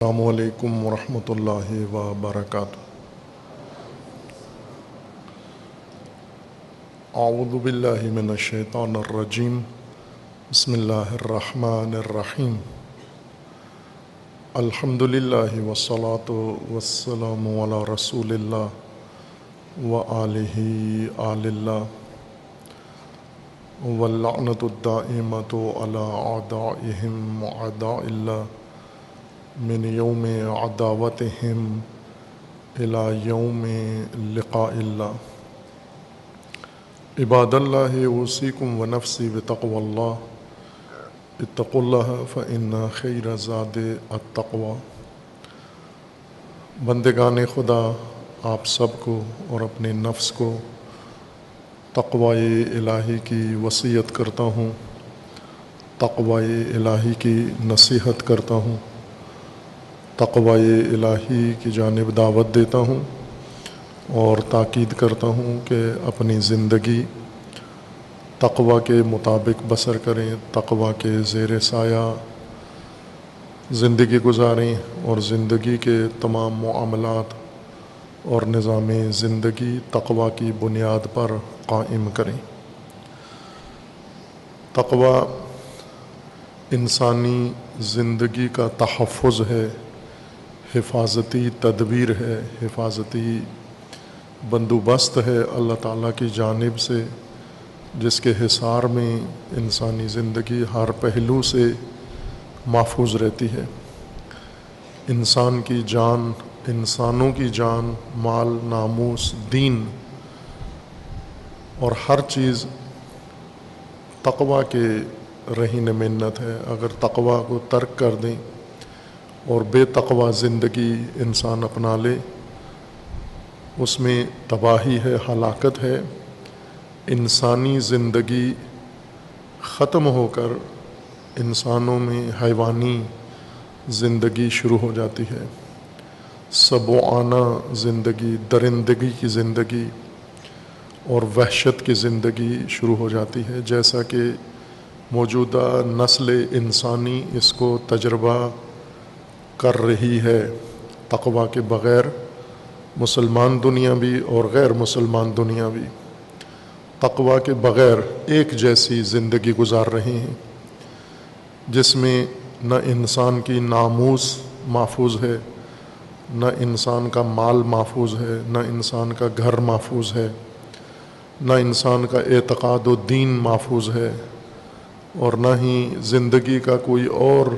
السلام علیکم ورحمۃ اللہ وبرکاتہ۔ اعوذ باللہ من الشیطان الرجیم، بسم اللہ الرحمن الرحیم۔ الحمد للہ والصلاۃ والسلام علی رسول اللہ وآلہ آل اللہ واللعنۃ الدائمۃ علی اعدائہم اعداء اللہ من یوم عداوتہم الی یوم لقاء اللہ۔ عباد اللہ اوصیکم ونفسی بتقوی اللہ، اتقوا اللہ فإن خیر الزاد التقوی۔ بندگان خدا، آپ سب کو اور اپنے نفس کو تقوی الہی کی وصیت کرتا ہوں، تقوی الہی کی نصیحت کرتا ہوں، تقوی الہی کی جانب دعوت دیتا ہوں اور تاکید کرتا ہوں کہ اپنی زندگی تقوی کے مطابق بسر کریں، تقوی کے زیر سایہ زندگی گزاریں اور زندگی کے تمام معاملات اور نظام زندگی تقوی کی بنیاد پر قائم کریں۔ تقوی انسانی زندگی کا تحفظ ہے، حفاظتی تدبیر ہے، حفاظتی بندوبست ہے اللہ تعالیٰ کی جانب سے، جس کے حصار میں انسانی زندگی ہر پہلو سے محفوظ رہتی ہے۔ انسان کی جان، انسانوں کی جان، مال، ناموس، دین اور ہر چیز تقوی کے رہین منت ہے۔ اگر تقوی کو ترک کر دیں اور بے تقوی زندگی انسان اپنا لے، اس میں تباہی ہے، ہلاکت ہے۔ انسانی زندگی ختم ہو کر انسانوں میں حیوانی زندگی شروع ہو جاتی ہے، سبوعانہ زندگی، درندگی کی زندگی اور وحشت کی زندگی شروع ہو جاتی ہے، جیسا کہ موجودہ نسل انسانی اس کو تجربہ کر رہی ہے۔ تقوی کے بغیر مسلمان دنیا بھی اور غیر مسلمان دنیا بھی تقوی کے بغیر ایک جیسی زندگی گزار رہے ہیں، جس میں نہ انسان کی ناموس محفوظ ہے، نہ انسان کا مال محفوظ ہے، نہ انسان کا گھر محفوظ ہے، نہ انسان کا اعتقاد و دین محفوظ ہے، اور نہ ہی زندگی کا کوئی اور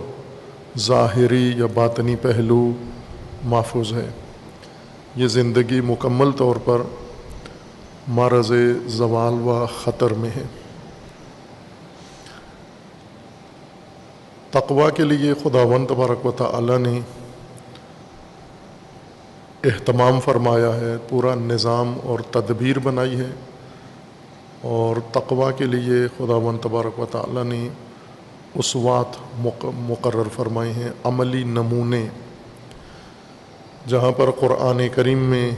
ظاہری یا باطنی پہلو محفوظ ہے۔ یہ زندگی مکمل طور پر معرض زوال و خطر میں ہے۔ تقوی کے لیے خداوند تبارک و تعالی نے اہتمام فرمایا ہے، پورا نظام اور تدبیر بنائی ہے، اور تقوی کے لیے خداوند تبارک و تعالی نے اسوات مقرر فرمائے ہیں، عملی نمونے، جہاں پر قرآن کریم میں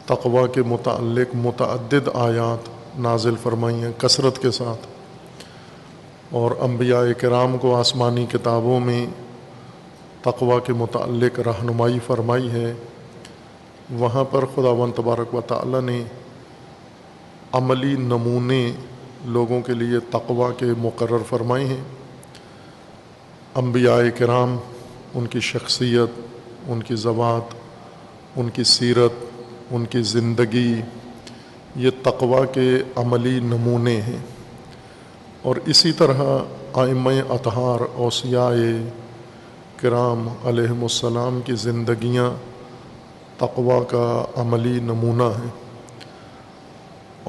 تقوی کے متعلق متعدد آیات نازل فرمائی ہیں کثرت کے ساتھ، اور انبیاء کرام کو آسمانی کتابوں میں تقوی کے متعلق رہنمائی فرمائی ہے۔ وہاں پر خداوند تبارک و تعالی نے عملی نمونے لوگوں کے لیے تقوی کے مقرر فرمائے ہیں۔ انبیاء کرام، ان کی شخصیت، ان کی ذوات، ان کی سیرت، ان کی زندگی، یہ تقوی کے عملی نمونے ہیں، اور اسی طرح ائمہ اطہار، اوصیاء کرام علیہم السلام کی زندگیاں تقوی کا عملی نمونہ ہیں،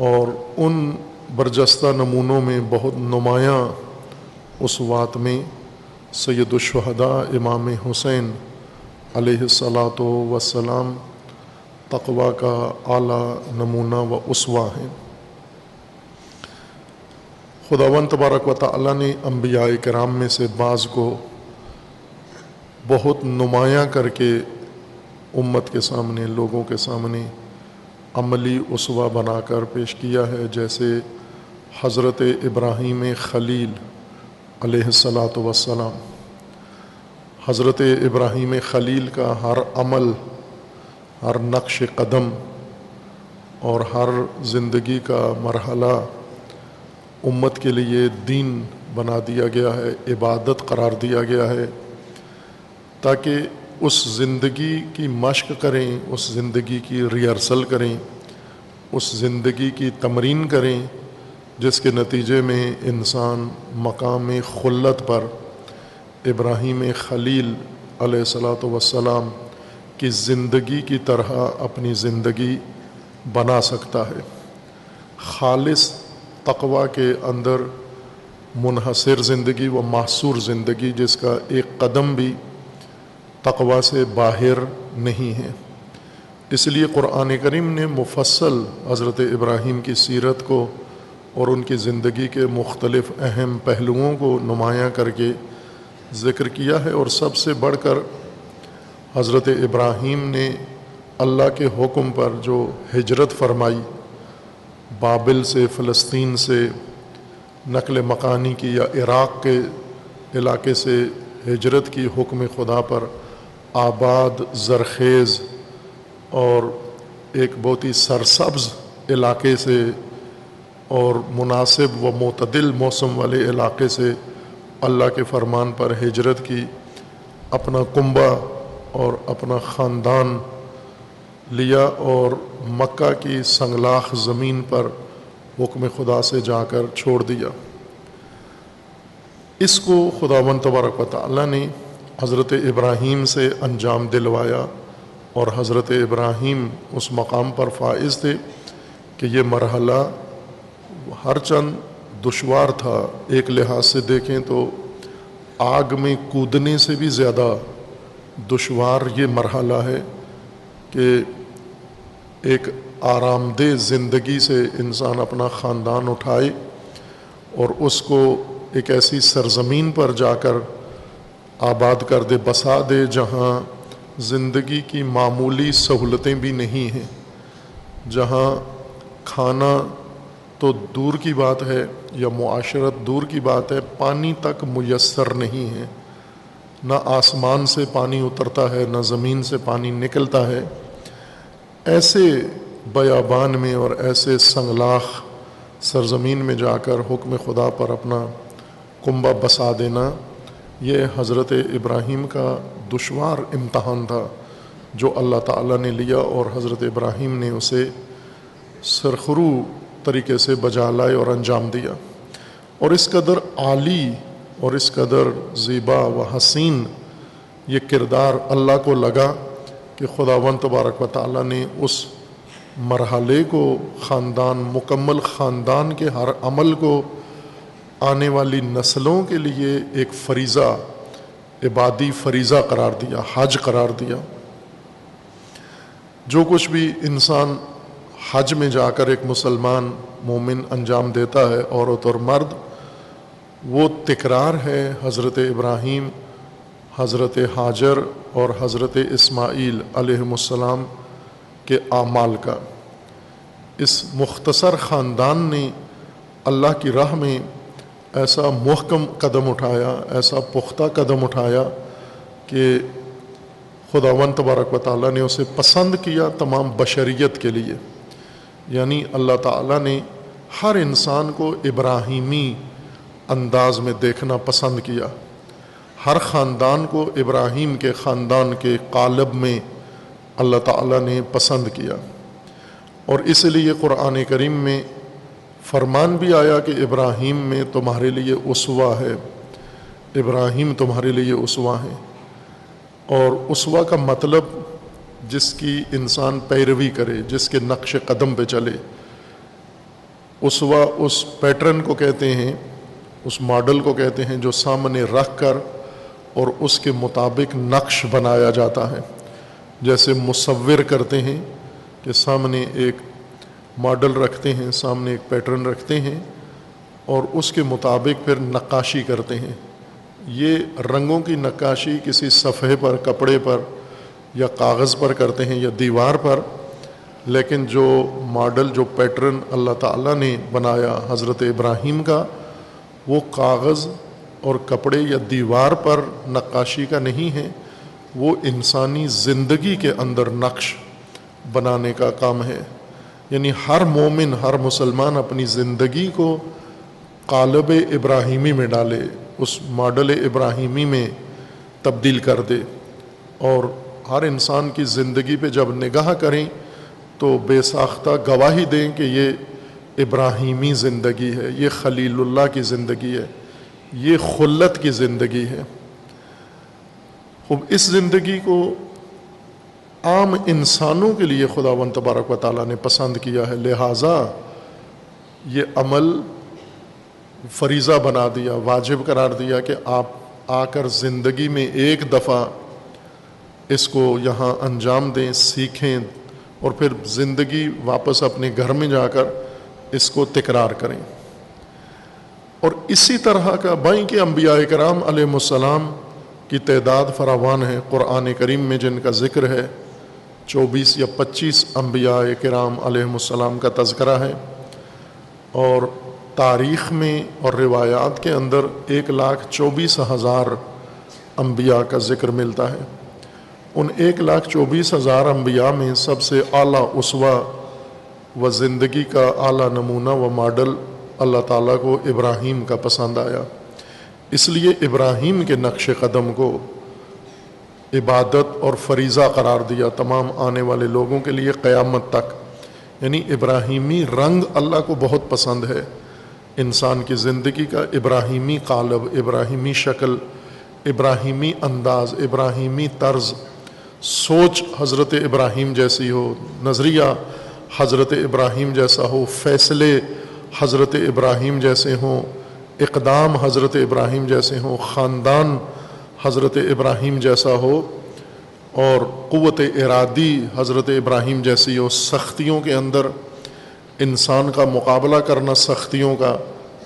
اور ان برجستہ نمونوں میں بہت نمایاں اسوات میں سید الشہداء امام حسین علیہ الصلاۃ والسلام تقوی کا اعلیٰ نمونہ و اسوہ ہیں۔ خداوند تبارک و تعالی نے انبیاء کرام میں سے بعض کو بہت نمایاں کر کے امت کے سامنے، لوگوں کے سامنے عملی اسوہ بنا کر پیش کیا ہے، جیسے حضرت ابراہیم خلیل علیہ الصلاۃ والسلام، حضرت ابراہیم خلیل کا ہر عمل، ہر نقش قدم اور ہر زندگی کا مرحلہ امت کے لیے دین بنا دیا گیا ہے، عبادت قرار دیا گیا ہے، تاکہ اس زندگی کی مشق کریں، اس زندگی کی ریہرسل کریں، اس زندگی کی تمرین کریں، جس کے نتیجے میں انسان مقام خلت پر ابراہیم خلیل علیہ الصلاۃ والسلام کی زندگی کی طرح اپنی زندگی بنا سکتا ہے۔ خالص تقوی کے اندر منحصر زندگی و محصور زندگی، جس کا ایک قدم بھی تقوی سے باہر نہیں ہے۔ اس لیے قرآن کریم نے مفصل حضرت ابراہیم کی سیرت کو اور ان کی زندگی کے مختلف اہم پہلوؤں کو نمایاں کر کے ذکر کیا ہے، اور سب سے بڑھ کر حضرت ابراہیم نے اللہ کے حکم پر جو ہجرت فرمائی، بابل سے، فلسطین سے نقل مکانی کی، یا عراق کے علاقے سے ہجرت کی حکم خدا پر، آباد، زرخیز اور ایک بہت ہی سرسبز علاقے سے اور مناسب و معتدل موسم والے علاقے سے اللہ کے فرمان پر ہجرت کی، اپنا کنبہ اور اپنا خاندان لیا اور مکہ کی سنگلاخ زمین پر حکم خدا سے جا کر چھوڑ دیا۔ اس کو خداوند تبارک و تعالیٰ نے حضرت ابراہیم سے انجام دلوایا، اور حضرت ابراہیم اس مقام پر فائز تھے کہ یہ مرحلہ ہر چند دشوار تھا۔ ایک لحاظ سے دیکھیں تو آگ میں کودنے سے بھی زیادہ دشوار یہ مرحلہ ہے کہ ایک آرام دہ زندگی سے انسان اپنا خاندان اٹھائے اور اس کو ایک ایسی سرزمین پر جا کر آباد کر دے، بسا دے، جہاں زندگی کی معمولی سہولتیں بھی نہیں ہیں، جہاں کھانا تو دور کی بات ہے یا معاشرت دور کی بات ہے، پانی تک میسر نہیں ہے، نہ آسمان سے پانی اترتا ہے، نہ زمین سے پانی نکلتا ہے۔ ایسے بیابان میں اور ایسے سنگلاخ سرزمین میں جا کر حکم خدا پر اپنا کنبہ بسا دینا، یہ حضرت ابراہیم کا دشوار امتحان تھا جو اللہ تعالیٰ نے لیا، اور حضرت ابراہیم نے اسے سرخرو طریقے سے بجا لائے اور انجام دیا۔ اور اس قدر عالی اور اس قدر زیبا و حسین یہ کردار اللہ کو لگا کہ خداوند تبارک و تعالیٰ نے اس مرحلے کو خاندان، مکمل خاندان کے ہر عمل کو آنے والی نسلوں کے لیے ایک فریضہ، عبادی فریضہ قرار دیا، حج قرار دیا۔ جو کچھ بھی انسان حج میں جا کر ایک مسلمان مومن انجام دیتا ہے، عورت اور مرد، وہ تکرار ہے حضرت ابراہیم، حضرت ہاجر اور حضرت اسماعیل علیہم السلام کے اعمال کا۔ اس مختصر خاندان نے اللہ کی راہ میں ایسا محکم قدم اٹھایا، ایسا پختہ قدم اٹھایا کہ خداوند تبارک و تعالیٰ نے اسے پسند کیا تمام بشریت کے لیے۔ یعنی اللہ تعالیٰ نے ہر انسان کو ابراہیمی انداز میں دیکھنا پسند کیا، ہر خاندان کو ابراہیم کے خاندان کے قالب میں اللہ تعالیٰ نے پسند کیا۔ اور اس لیے قرآن کریم میں فرمان بھی آیا کہ ابراہیم میں تمہارے لیے اسوہ ہے، ابراہیم تمہارے لیے اسوہ ہے۔ اور اسوہ کا مطلب جس کی انسان پیروی کرے، جس کے نقش قدم پہ چلے۔ اسوہ اس پیٹرن کو کہتے ہیں، اس ماڈل کو کہتے ہیں جو سامنے رکھ کر اور اس کے مطابق نقش بنایا جاتا ہے۔ جیسے مصور کرتے ہیں کہ سامنے ایک ماڈل رکھتے ہیں، سامنے ایک پیٹرن رکھتے ہیں اور اس کے مطابق پھر نقاشی کرتے ہیں۔ یہ رنگوں کی نقاشی کسی صفحے پر، کپڑے پر یا کاغذ پر کرتے ہیں یا دیوار پر، لیکن جو ماڈل، جو پیٹرن اللہ تعالیٰ نے بنایا حضرت ابراہیم کا، وہ کاغذ اور کپڑے یا دیوار پر نقاشی کا نہیں ہے، وہ انسانی زندگی کے اندر نقش بنانے کا کام ہے۔ یعنی ہر مومن، ہر مسلمان اپنی زندگی کو قالب ابراہیمی میں ڈالے، اس ماڈل ابراہیمی میں تبدیل کر دے، اور ہر انسان کی زندگی پہ جب نگاہ کریں تو بے ساختہ گواہی دیں کہ یہ ابراہیمی زندگی ہے، یہ خلیل اللہ کی زندگی ہے، یہ خلت کی زندگی ہے۔ اس زندگی کو عام انسانوں کے لیے خداوند تبارک و تعالیٰ نے پسند کیا ہے، لہٰذا یہ عمل فریضہ بنا دیا، واجب قرار دیا کہ آپ آ کر زندگی میں ایک دفعہ اس کو یہاں انجام دیں، سیکھیں، اور پھر زندگی واپس اپنے گھر میں جا کر اس کو تکرار کریں۔ اور اسی طرح کا بائیں کے انبیاء کرام علیہ السلام کی تعداد فراوان ہے، قرآن کریم میں جن کا ذکر ہے 24 یا 25 انبیاء کرام علیہ السلام کا تذکرہ ہے، اور تاریخ میں اور روایات کے اندر 1,24,000 انبیاء کا ذکر ملتا ہے۔ ان 1,24,000 انبیاء میں سب سے اعلیٰ اسوہ و زندگی کا اعلیٰ نمونہ و ماڈل اللہ تعالیٰ کو ابراہیم کا پسند آیا، اس لیے ابراہیم کے نقش قدم کو عبادت اور فریضہ قرار دیا تمام آنے والے لوگوں کے لیے قیامت تک۔ یعنی ابراہیمی رنگ اللہ کو بہت پسند ہے، انسان کی زندگی کا ابراہیمی قالب، ابراہیمی شکل، ابراہیمی انداز، ابراہیمی طرز، سوچ حضرت ابراہیم جیسی ہو، نظریہ حضرت ابراہیم جیسا ہو، فیصلے حضرت ابراہیم جیسے ہوں، اقدام حضرت ابراہیم جیسے ہوں، خاندان حضرت ابراہیم جیسا ہو، اور قوت ارادی حضرت ابراہیم جیسی ہو، سختیوں کے اندر انسان کا مقابلہ کرنا، سختیوں کا،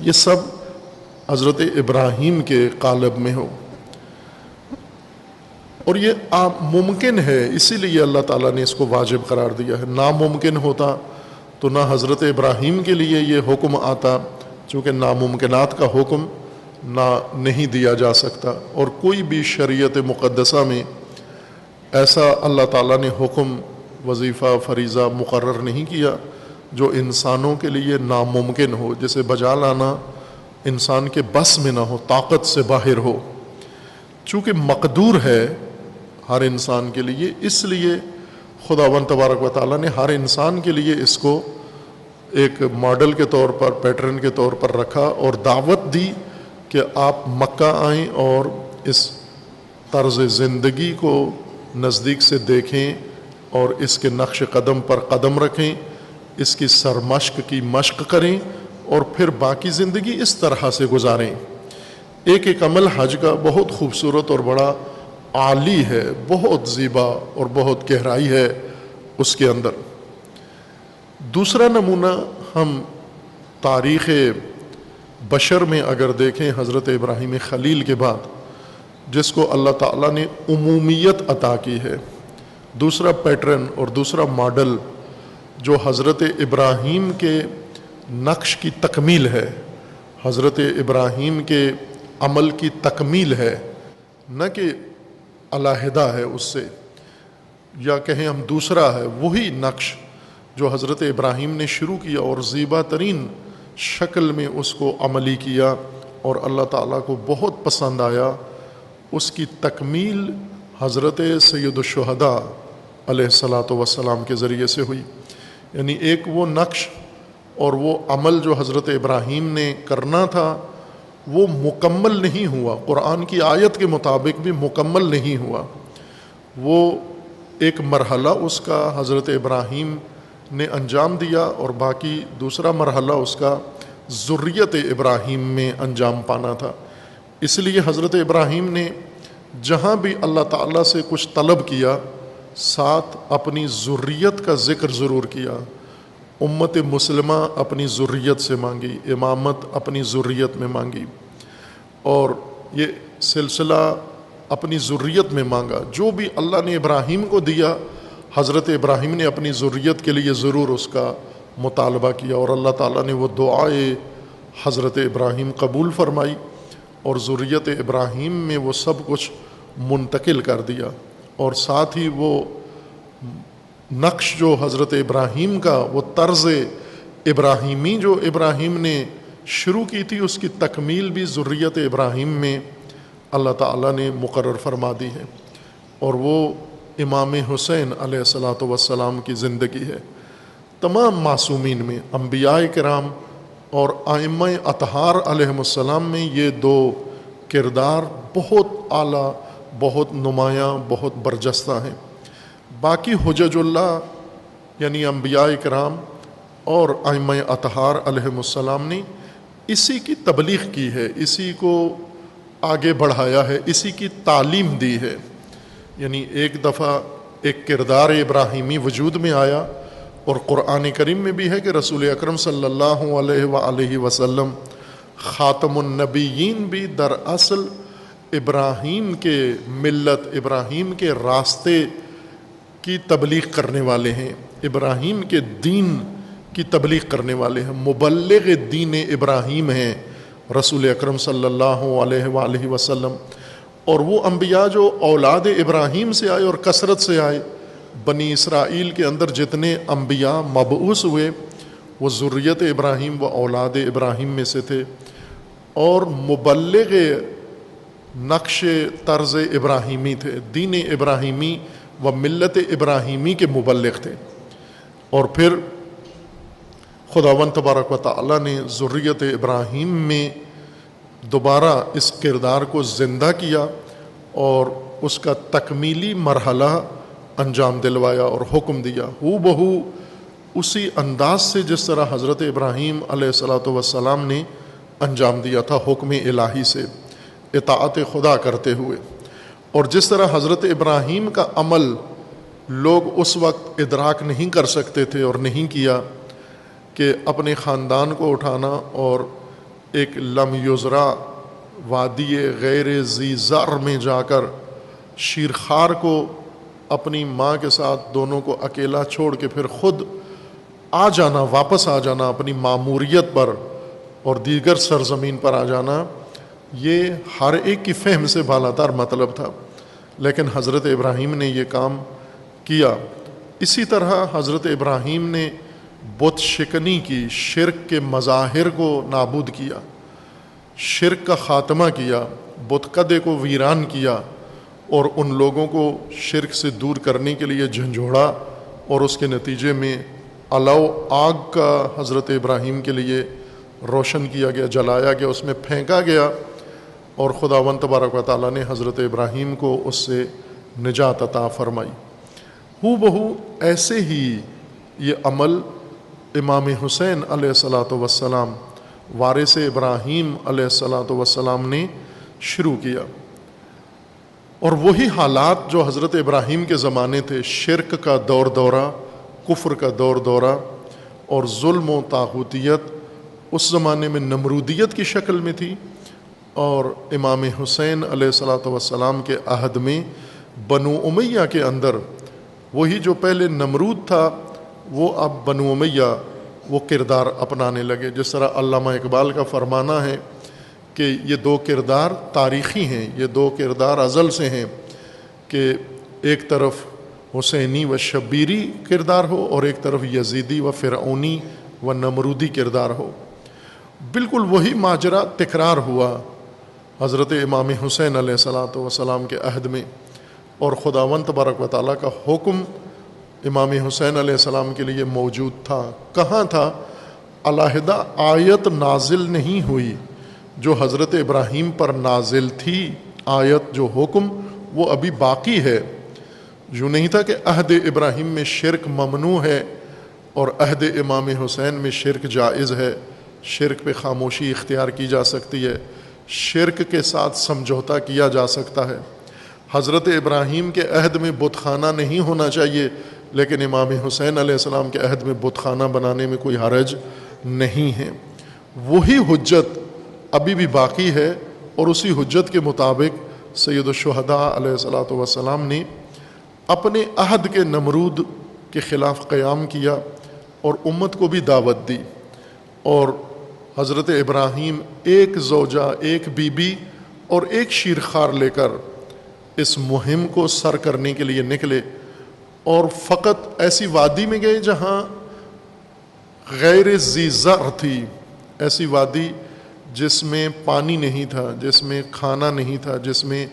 یہ سب حضرت ابراہیم کے قالب میں ہو۔ اور یہ ممکن ہے، اسی لیے اللہ تعالیٰ نے اس کو واجب قرار دیا ہے۔ ناممکن ہوتا تو نہ حضرت ابراہیم کے لیے یہ حکم آتا، چونکہ ناممکنات کا حکم نہیں دیا جا سکتا، اور کوئی بھی شریعت مقدسہ میں ایسا اللہ تعالیٰ نے حکم، وظیفہ، فریضہ مقرر نہیں کیا جو انسانوں کے لیے ناممکن ہو، جسے بجا لانا انسان کے بس میں نہ ہو، طاقت سے باہر ہو۔ چونکہ مقدور ہے ہر انسان کے لیے، اس لیے خداوند تبارک و تعالیٰ نے ہر انسان کے لیے اس کو ایک ماڈل کے طور پر، پیٹرن کے طور پر رکھا، اور دعوت دی کہ آپ مکہ آئیں اور اس طرز زندگی کو نزدیک سے دیکھیں اور اس کے نقش قدم پر قدم رکھیں، اس کی سرمشق کی مشق کریں، اور پھر باقی زندگی اس طرح سے گزاریں۔ ایک ایک عمل حج کا بہت خوبصورت اور بڑا عالی ہے، بہت زیبا اور بہت گہرائی ہے اس کے اندر۔ دوسرا نمونہ ہم تاریخ بشر میں اگر دیکھیں، حضرت ابراہیم خلیل کے بعد جس کو اللہ تعالیٰ نے عمومیت عطا کی ہے، دوسرا پیٹرن اور دوسرا ماڈل جو حضرت ابراہیم کے نقش کی تکمیل ہے، حضرت ابراہیم کے عمل کی تکمیل ہے، نہ کہ علیحدہ ہے اس سے، یا کہیں ہم دوسرا ہے، وہی نقش جو حضرت ابراہیم نے شروع کیا اور زیبا ترین شکل میں اس کو عملی کیا اور اللہ تعالیٰ کو بہت پسند آیا، اس کی تکمیل حضرت سید الشہداء علیہ الصلاۃ والسلام کے ذریعے سے ہوئی۔ یعنی ایک وہ نقش اور وہ عمل جو حضرت ابراہیم نے کرنا تھا وہ مکمل نہیں ہوا، قرآن کی آیت کے مطابق بھی مکمل نہیں ہوا، وہ ایک مرحلہ اس کا حضرت ابراہیم نے انجام دیا، اور باقی دوسرا مرحلہ اس کا ذریت ابراہیم میں انجام پانا تھا۔ اس لیے حضرت ابراہیم نے جہاں بھی اللہ تعالیٰ سے کچھ طلب کیا، ساتھ اپنی ذریت کا ذکر ضرور کیا۔ امت مسلمہ اپنی ذریت سے مانگی، امامت اپنی ذریت میں مانگی، اور یہ سلسلہ اپنی ذریت میں مانگا۔ جو بھی اللہ نے ابراہیم کو دیا، حضرت ابراہیم نے اپنی ذریت کے لیے ضرور اس کا مطالبہ کیا، اور اللہ تعالیٰ نے وہ دعائے حضرت ابراہیم قبول فرمائی، اور ذریت ابراہیم میں وہ سب کچھ منتقل کر دیا، اور ساتھ ہی وہ نقش جو حضرت ابراہیم کا، وہ طرز ابراہیمی جو ابراہیم نے شروع کی تھی، اس کی تکمیل بھی ذریت ابراہیم میں اللہ تعالیٰ نے مقرر فرما دی ہے، اور وہ امام حسین علیہ الصلاۃ والسلام کی زندگی ہے۔ تمام معصومین میں، انبیاء کرام اور ائمہ اطہار علیہم السلام میں یہ دو کردار بہت اعلیٰ، بہت نمایاں، بہت برجستہ ہیں۔ باقی حجج اللہ یعنی انبیاء کرام اور ائمہ اطہار علیہم السلام نے اسی کی تبلیغ کی ہے، اسی کو آگے بڑھایا ہے، اسی کی تعلیم دی ہے۔ یعنی ایک دفعہ ایک کردار ابراہیمی وجود میں آیا، اور قرآن کریم میں بھی ہے کہ رسول اکرم صلی اللہ علیہ وآلہ وسلم خاتم النبیین بھی دراصل ابراہیم کے ملت، ابراہیم کے راستے کی تبلیغ کرنے والے ہیں، ابراہیم کے دین کی تبلیغ کرنے والے ہیں، مبلغ دین ابراہیم ہیں رسول اکرم صلی اللہ علیہ وآلہ وسلم۔ اور وہ انبیاء جو اولاد ابراہیم سے آئے اور کثرت سے آئے، بنی اسرائیل کے اندر جتنے انبیاء مبعوث ہوئے وہ ذریت ابراہیم و اولاد ابراہیم میں سے تھے، اور مبلغ نقش طرز ابراہیمی تھے، دین ابراہیمی و ملت ابراہیمی کے مبلغ تھے۔ اور پھر خداوند تبارک و تعالیٰ نے ذریت ابراہیم میں دوبارہ اس کردار کو زندہ کیا اور اس کا تکمیلی مرحلہ انجام دلوایا اور حکم دیا، ہو بہو اسی انداز سے جس طرح حضرت ابراہیم علیہ الصلاۃ والسلام نے انجام دیا تھا، حکم الہی سے اطاعت خدا کرتے ہوئے۔ اور جس طرح حضرت ابراہیم کا عمل لوگ اس وقت ادراک نہیں کر سکتے تھے اور نہیں کیا، کہ اپنے خاندان کو اٹھانا اور ایک لم یزرا وادی غیر ذی زر میں جا کر شیرخوار کو اپنی ماں کے ساتھ دونوں کو اکیلا چھوڑ کے پھر خود آ جانا، واپس آ جانا اپنی معموریت پر اور دیگر سرزمین پر آ جانا، یہ ہر ایک کی فہم سے بالاتر مطلب تھا، لیکن حضرت ابراہیم نے یہ کام کیا۔ اسی طرح حضرت ابراہیم نے بت شکنی کی، شرک کے مظاہر کو نابود کیا، شرک کا خاتمہ کیا، بت کدے کو ویران کیا، اور ان لوگوں کو شرک سے دور کرنے کے لیے جھنجھوڑا، اور اس کے نتیجے میں علو آگ کا حضرت ابراہیم کے لیے روشن کیا گیا، جلایا گیا، اس میں پھینکا گیا، اور خداوند تبارک و تعالیٰ نے حضرت ابراہیم کو اس سے نجات عطا فرمائی۔ ہو بہو ایسے ہی یہ عمل امام حسین علیہ الصلاۃ والسلام وارث ابراہیم علیہ الصلاۃ والسلام نے شروع کیا، اور وہی حالات جو حضرت ابراہیم کے زمانے تھے، شرک کا دور دورہ، کفر کا دور دورہ اور ظلم و طاغوتیت، اس زمانے میں نمرودیت کی شکل میں تھی، اور امام حسین علیہ الصلاۃ والسلام کے عہد میں بنو امیہ کے اندر وہی جو پہلے نمرود تھا وہ اب بنو امیہ وہ کردار اپنانے لگے۔ جس طرح علامہ اقبال کا فرمانا ہے کہ یہ دو کردار تاریخی ہیں، یہ دو کردار ازل سے ہیں، کہ ایک طرف حسینی و شبیری کردار ہو اور ایک طرف یزیدی و فرعونی و نمرودی کردار ہو۔ بالکل وہی ماجرا تکرار ہوا حضرت امام حسین علیہ الصلاۃ والسلام کے عہد میں، اور خداوند تبارک و تعالیٰ کا حکم امام حسین علیہ السلام کے لیے موجود تھا۔ کہاں تھا؟ علیحدہ آیت نازل نہیں ہوئی جو حضرت ابراہیم پر نازل تھی، آیت جو حکم وہ ابھی باقی ہے۔ یوں نہیں تھا کہ عہد ابراہیم میں شرک ممنوع ہے اور عہد امام حسین میں شرک جائز ہے، شرک پہ خاموشی اختیار کی جا سکتی ہے، شرک کے ساتھ سمجھوتا کیا جا سکتا ہے۔ حضرت ابراہیم کے عہد میں بت خانہ نہیں ہونا چاہیے، لیکن امام حسین علیہ السلام کے عہد میں بت خانہ بنانے میں کوئی حرج نہیں ہے۔ وہی حجت ابھی بھی باقی ہے، اور اسی حجت کے مطابق سید الشہداء علیہ الصلاۃ والسلام نے اپنے عہد کے نمرود کے خلاف قیام کیا اور امت کو بھی دعوت دی، اور حضرت ابراہیم ایک زوجہ، ایک بیوی اور ایک شیرخوار لے کر اس مہم کو سر کرنے کے لیے نکلے، اور فقط ایسی وادی میں گئے جہاں غیر ذی زرع تھی، ایسی وادی جس میں پانی نہیں تھا، جس میں کھانا نہیں تھا، جس میں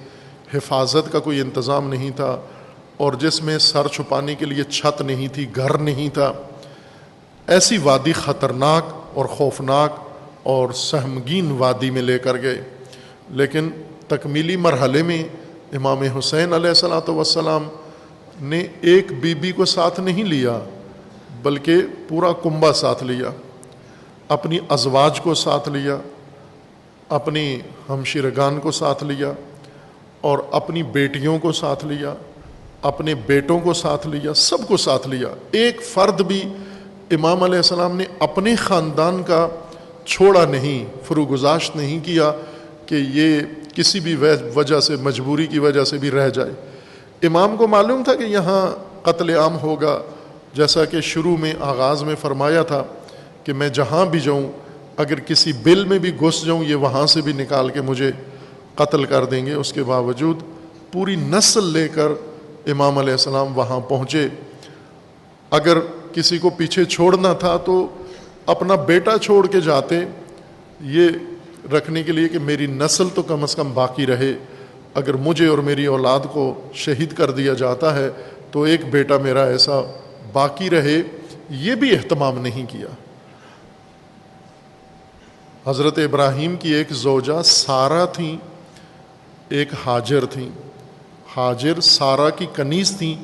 حفاظت کا کوئی انتظام نہیں تھا، اور جس میں سر چھپانے کے لیے چھت نہیں تھی، گھر نہیں تھا۔ ایسی وادی خطرناک اور خوفناک اور سہمگین وادی میں لے کر گئے۔ لیکن تکمیلی مرحلے میں امام حسین علیہ الصلوۃ والسلام نے ایک بی بی کو ساتھ نہیں لیا، بلکہ پورا کنبہ ساتھ لیا، اپنی ازواج کو ساتھ لیا، اپنی ہمشیرگان کو ساتھ لیا، اور اپنی بیٹیوں کو ساتھ لیا، اپنے بیٹوں کو ساتھ لیا، سب کو ساتھ لیا۔ ایک فرد بھی امام علیہ السلام نے اپنے خاندان کا چھوڑا نہیں، فروگزاشت نہیں کیا کہ یہ کسی بھی وجہ سے، مجبوری کی وجہ سے بھی رہ جائے۔ امام کو معلوم تھا کہ یہاں قتل عام ہوگا، جیسا کہ شروع میں آغاز میں فرمایا تھا کہ میں جہاں بھی جاؤں، اگر کسی بل میں بھی گھس جاؤں یہ وہاں سے بھی نکال کے مجھے قتل کر دیں گے۔ اس کے باوجود پوری نسل لے کر امام علیہ السلام وہاں پہنچے۔ اگر کسی کو پیچھے چھوڑنا تھا تو اپنا بیٹا چھوڑ کے جاتے، یہ رکھنے کے لیے کہ میری نسل تو کم از کم باقی رہے۔ اگر مجھے اور میری اولاد کو شہید کر دیا جاتا ہے تو ایک بیٹا میرا ایسا باقی رہے، یہ بھی اہتمام نہیں کیا۔ حضرت ابراہیم کی ایک زوجہ سارہ تھیں، ایک ہاجر تھیں۔ ہاجر سارہ کی کنیز تھیں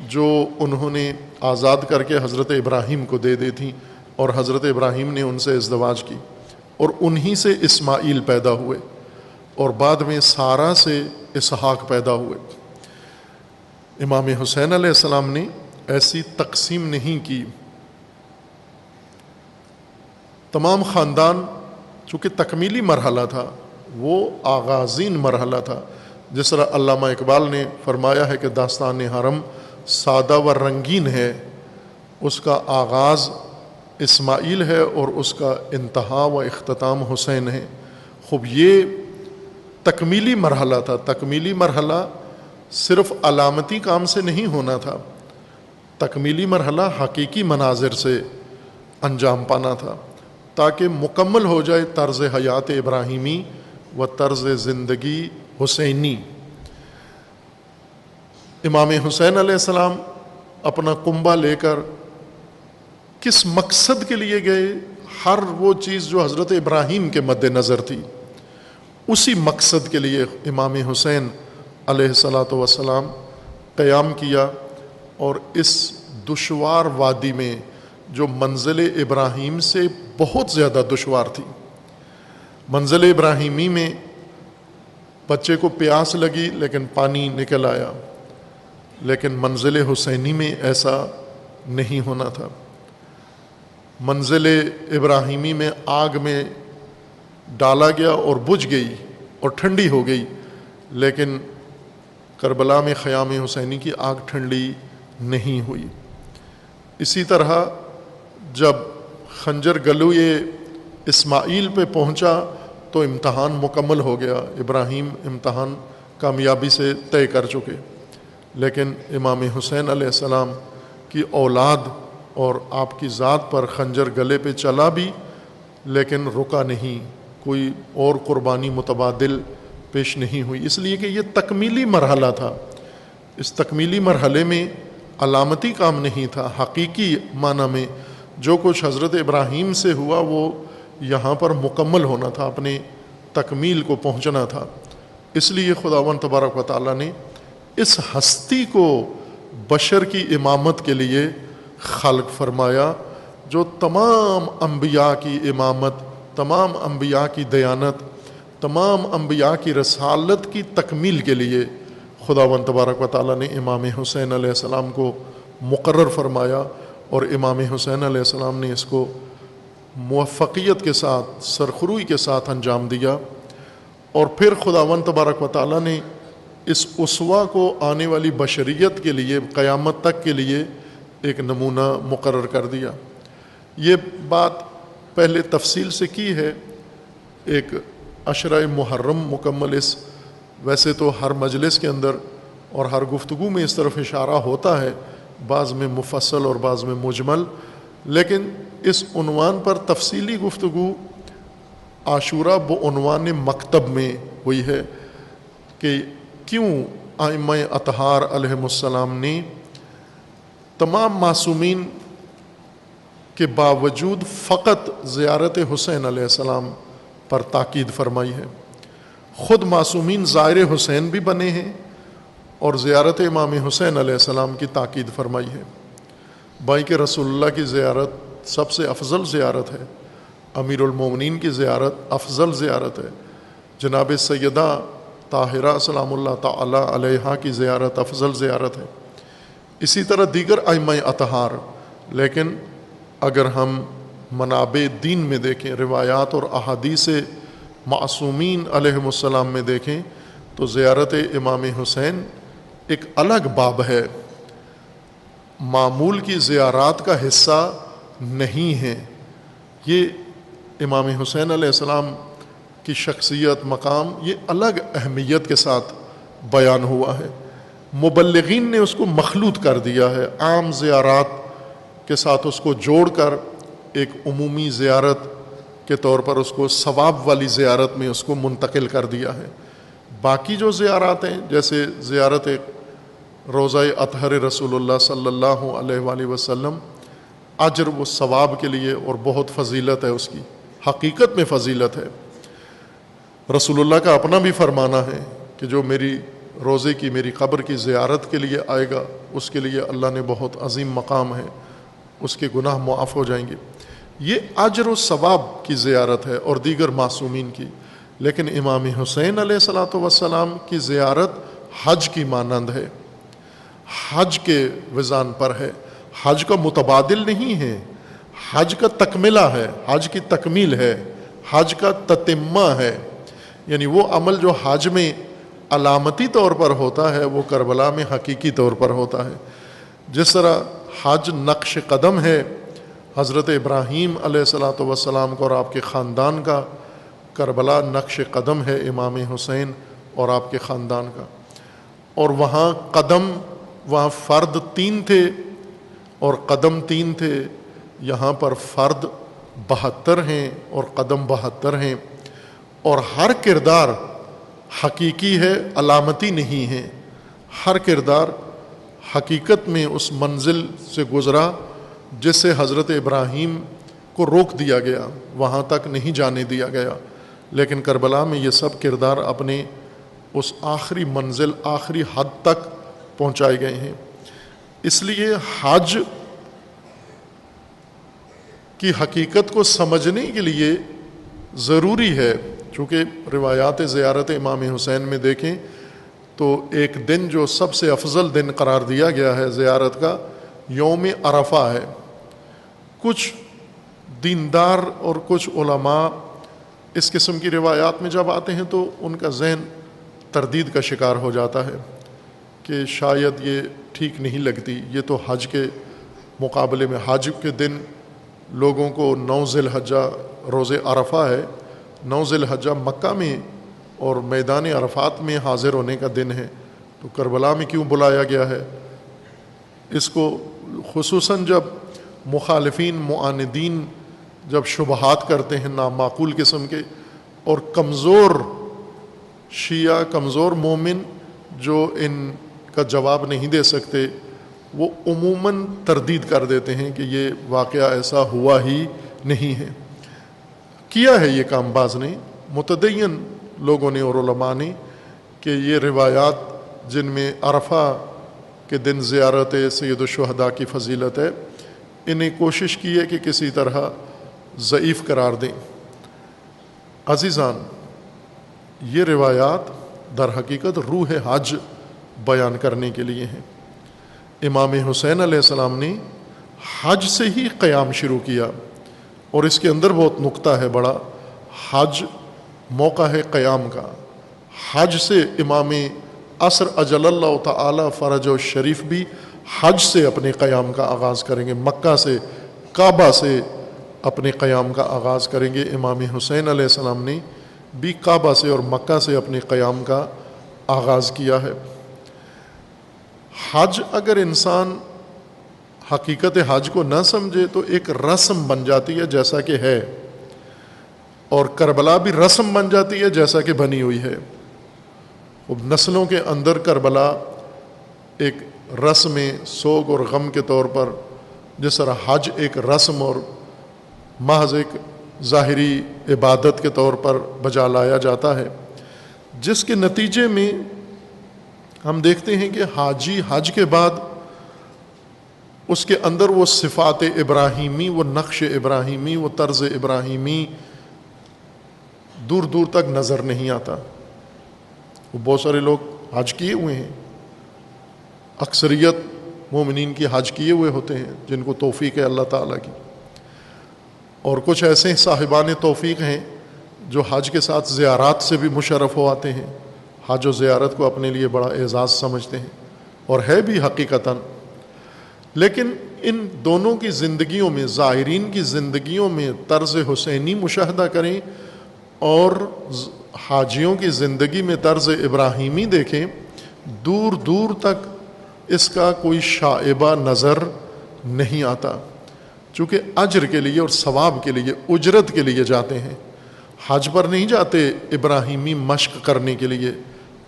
جو انہوں نے آزاد کر کے حضرت ابراہیم کو دے دی تھیں، اور حضرت ابراہیم نے ان سے ازدواج کی، اور انہی سے اسماعیل پیدا ہوئے، اور بعد میں سارہ سے اسحاق پیدا ہوئے۔ امام حسین علیہ السلام نے ایسی تقسیم نہیں کی۔ تمام خاندان، چونکہ تکمیلی مرحلہ تھا، وہ آغازین مرحلہ تھا۔ جس طرح علامہ اقبال نے فرمایا ہے کہ داستان حرم سادہ و رنگین ہے، اس کا آغاز اسماعیل ہے اور اس کا انتہا و اختتام حسین ہے۔ خوب یہ تکمیلی مرحلہ تھا۔ تکمیلی مرحلہ صرف علامتی کام سے نہیں ہونا تھا، تکمیلی مرحلہ حقیقی مناظر سے انجام پانا تھا، تاکہ مکمل ہو جائے طرز حیات ابراہیمی و طرز زندگی حسینی۔ امام حسین علیہ السلام اپنا کنبہ لے کر کس مقصد کے لیے گئے؟ ہر وہ چیز جو حضرت ابراہیم کے مد نظر تھی، اسی مقصد کے لیے امام حسین علیہ الصلوۃ والسلام قیام کیا۔ اور اس دشوار وادی میں جو منزل ابراہیم سے بہت زیادہ دشوار تھی، منزل ابراہیمی میں بچے کو پیاس لگی لیکن پانی نکل آیا، لیکن منزل حسینی میں ایسا نہیں ہونا تھا۔ منزل ابراہیمی میں آگ میں ڈالا گیا اور بجھ گئی اور ٹھنڈی ہو گئی، لیکن کربلا میں خیام حسینی کی آگ ٹھنڈی نہیں ہوئی۔ اسی طرح جب خنجر گلوئے اسماعیل پہ پہنچا تو امتحان مکمل ہو گیا، ابراہیم امتحان کامیابی سے طے کر چکے، لیکن امام حسین علیہ السلام کی اولاد اور آپ کی ذات پر خنجر گلے پہ چلا بھی، لیکن رکا نہیں، کوئی اور قربانی متبادل پیش نہیں ہوئی، اس لیے کہ یہ تکمیلی مرحلہ تھا۔ اس تکمیلی مرحلے میں علامتی کام نہیں تھا، حقیقی معنی میں جو کچھ حضرت ابراہیم سے ہوا وہ یہاں پر مکمل ہونا تھا، اپنے تکمیل کو پہنچنا تھا۔ اس لیے خداوند تبارک و تعالیٰ نے اس ہستی کو بشر کی امامت کے لیے خلق فرمایا، جو تمام انبیاء کی امامت، تمام انبیاء کی دیانت، تمام انبیاء کی رسالت کی تکمیل کے لیے خداوند تبارک و تعالیٰ نے امام حسین علیہ السلام کو مقرر فرمایا، اور امام حسین علیہ السلام نے اس کو موفقیت کے ساتھ، سرخروئی کے ساتھ انجام دیا۔ اور پھر خداوند تبارک و تعالیٰ نے اس اسوہ کو آنے والی بشریت کے لیے، قیامت تک کے لیے ایک نمونہ مقرر کر دیا۔ یہ بات پہلے تفصیل سے کی ہے۔ ایک عشرہ محرم مکمل ویسے تو ہر مجلس کے اندر اور ہر گفتگو میں اس طرف اشارہ ہوتا ہے، بعض میں مفصل اور بعض میں مجمل، لیکن اس عنوان پر تفصیلی گفتگو عاشورہ بعنوان مکتب میں ہوئی ہے کہ کیوں ائمہ اطہار علیہم السلام نے تمام معصومین کے باوجود فقط زیارت حسین علیہ السلام پر تاکید فرمائی ہے۔ خود معصومین زائر حسین بھی بنے ہیں اور زیارت امام حسین علیہ السلام کی تاکید فرمائی ہے۔ بائی کہ رسول اللہ کی زیارت سب سے افضل زیارت ہے، امیر المومنین کی زیارت افضل زیارت ہے، جناب سیدہ طاہرہ سلام اللہ تعالی علیہا کی زیارت افضل زیارت ہے، اسی طرح دیگر ائمہ اطہار۔ لیکن اگر ہم منابع دین میں دیکھیں، روایات اور احادیث معصومین علیہم السلام میں دیکھیں تو زیارت امام حسین ایک الگ باب ہے، معمول کی زیارات کا حصہ نہیں ہے۔ یہ امام حسین علیہ السلام کی شخصیت، مقام، یہ الگ اہمیت کے ساتھ بیان ہوا ہے۔ مبلغین نے اس کو مخلوط کر دیا ہے، عام زیارات کے ساتھ اس کو جوڑ کر ایک عمومی زیارت کے طور پر اس کو ثواب والی زیارت میں اس کو منتقل کر دیا ہے۔ باقی جو زیارات ہیں جیسے زیارت روضہ اطہر رسول اللہ صلی اللہ علیہ وآلہ وسلم، اجر و ثواب کے لیے اور بہت فضیلت ہے، اس کی حقیقت میں فضیلت ہے۔ رسول اللہ کا اپنا بھی فرمانا ہے کہ جو میری روزے کی، میری قبر کی زیارت کے لیے آئے گا اس کے لیے اللہ نے بہت عظیم مقام ہے، اس کے گناہ معاف ہو جائیں گے۔ یہ اجر و ثواب کی زیارت ہے اور دیگر معصومین کی۔ لیکن امام حسین علیہ الصلوۃ والسلام کی زیارت حج کی مانند ہے، حج کے وزان پر ہے، حج کا متبادل نہیں ہے، حج کا تکملہ ہے، حج کی تکمیل ہے، حج کا تتمہ ہے۔ یعنی وہ عمل جو حج میں علامتی طور پر ہوتا ہے وہ کربلا میں حقیقی طور پر ہوتا ہے۔ جس طرح حج نقش قدم ہے حضرت ابراہیم علیہ الصلوۃ والسلام کا اور آپ کے خاندان کا، کربلا نقش قدم ہے امام حسین اور آپ کے خاندان کا۔ اور وہاں قدم، وہاں فرد 3 تھے اور قدم 3 تھے، یہاں پر فرد 72 ہیں اور قدم 72 ہیں، اور ہر کردار حقیقی ہے، علامتی نہیں ہے۔ ہر کردار حقیقت میں اس منزل سے گزرا جس سے حضرت ابراہیم کو روک دیا گیا، وہاں تک نہیں جانے دیا گیا، لیکن کربلا میں یہ سب کردار اپنے اس آخری منزل، آخری حد تک پہنچائے گئے ہیں۔ اس لیے حج کی حقیقت کو سمجھنے کے لیے ضروری ہے، چونکہ روایات زیارت امام حسین میں دیکھیں تو ایک دن جو سب سے افضل دن قرار دیا گیا ہے زیارت کا، یوم عرفہ ہے۔ کچھ دیندار اور کچھ علماء اس قسم کی روایات میں جب آتے ہیں تو ان کا ذہن تردید کا شکار ہو جاتا ہے کہ شاید یہ ٹھیک نہیں لگتی، یہ تو حج کے مقابلے میں، حج کے دن لوگوں کو 9 ذی الحجہ روز عرفہ ہے، 9 ذی الحجہ مکہ میں اور میدان عرفات میں حاضر ہونے کا دن ہے، تو کربلا میں کیوں بلایا گیا ہے؟ اس کو خصوصاً جب مخالفین، معاندین جب شبہات کرتے ہیں نامعقول قسم کے، اور کمزور شیعہ، کمزور مومن جو ان کا جواب نہیں دے سکتے، وہ عموماً تردید کر دیتے ہیں کہ یہ واقعہ ایسا ہوا ہی نہیں ہے۔ کیا ہے یہ کام باز نے، متدین لوگوں نے اور علماء نے، کہ یہ روایات جن میں عرفہ کے دن زیارت سید الشہداء کی فضیلت ہے، انہیں کوشش کی ہے کہ کسی طرح ضعیف قرار دیں۔ عزیزان، یہ روایات در حقیقت روح حج بیان کرنے کے لیے ہیں۔ امام حسین علیہ السلام نے حج سے ہی قیام شروع کیا، اور اس کے اندر بہت نکتہ ہے بڑا، حج موقع ہے قیام کا۔ حج سے امام عصر اجل اللہ تعالی فرج و شریف بھی حج سے اپنے قیام کا آغاز کریں گے، مکہ سے، کعبہ سے اپنے قیام کا آغاز کریں گے۔ امام حسین علیہ السلام نے بھی کعبہ سے اور مکہ سے اپنے قیام کا آغاز کیا ہے۔ حج اگر انسان حقیقت حج کو نہ سمجھے تو ایک رسم بن جاتی ہے جیسا کہ ہے، اور کربلا بھی رسم بن جاتی ہے جیسا کہ بنی ہوئی ہے۔ نسلوں کے اندر کربلا ایک رسم سوگ اور غم کے طور پر، جس طرح حج ایک رسم اور محض ایک ظاہری عبادت کے طور پر بجا لایا جاتا ہے، جس کے نتیجے میں ہم دیکھتے ہیں کہ حاجی حج کے بعد اس کے اندر وہ صفات ابراہیمی، وہ نقش ابراہیمی، وہ طرز ابراہیمی دور دور تک نظر نہیں آتا۔ وہ بہت سارے لوگ حج کیے ہوئے ہیں، اکثریت مومنین کی حج کیے ہوئے ہوتے ہیں جن کو توفیق ہے اللہ تعالیٰ کی، اور کچھ ایسے صاحبان توفیق ہیں جو حج کے ساتھ زیارات سے بھی مشرف ہو آتے ہیں، حج و زیارت کو اپنے لیے بڑا اعزاز سمجھتے ہیں، اور ہے بھی حقیقتاً۔ لیکن ان دونوں کی زندگیوں میں، زائرین کی زندگیوں میں طرز حسینی مشاہدہ کریں اور حاجیوں کی زندگی میں طرز ابراہیمی دیکھیں، دور دور تک اس کا کوئی شائبہ نظر نہیں آتا، چونکہ اجر کے لیے اور ثواب کے لیے، اجرت کے لیے جاتے ہیں۔ حج پر نہیں جاتے ابراہیمی مشق کرنے کے لیے،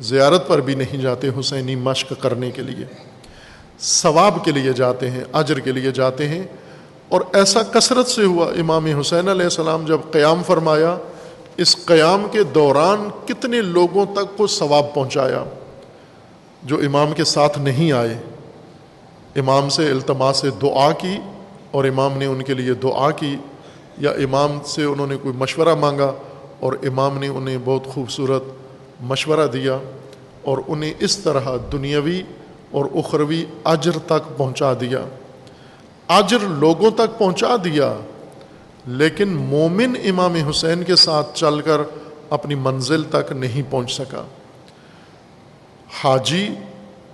زیارت پر بھی نہیں جاتے حسینی مشق کرنے کے لیے، ثواب کے لیے جاتے ہیں، اجر کے لیے جاتے ہیں۔ اور ایسا کثرت سے ہوا۔ امام حسین علیہ السلام جب قیام فرمایا، اس قیام کے دوران کتنے لوگوں تک کو ثواب پہنچایا جو امام کے ساتھ نہیں آئے۔ امام سے التماس دعا کی اور امام نے ان کے لیے دعا کی، یا امام سے انہوں نے کوئی مشورہ مانگا اور امام نے انہیں بہت خوبصورت مشورہ دیا، اور انہیں اس طرح دنیاوی اور اخروی اجر تک پہنچا دیا۔ اجر لوگوں تک پہنچا دیا، لیکن مومن امام حسین کے ساتھ چل کر اپنی منزل تک نہیں پہنچ سکا۔ حاجی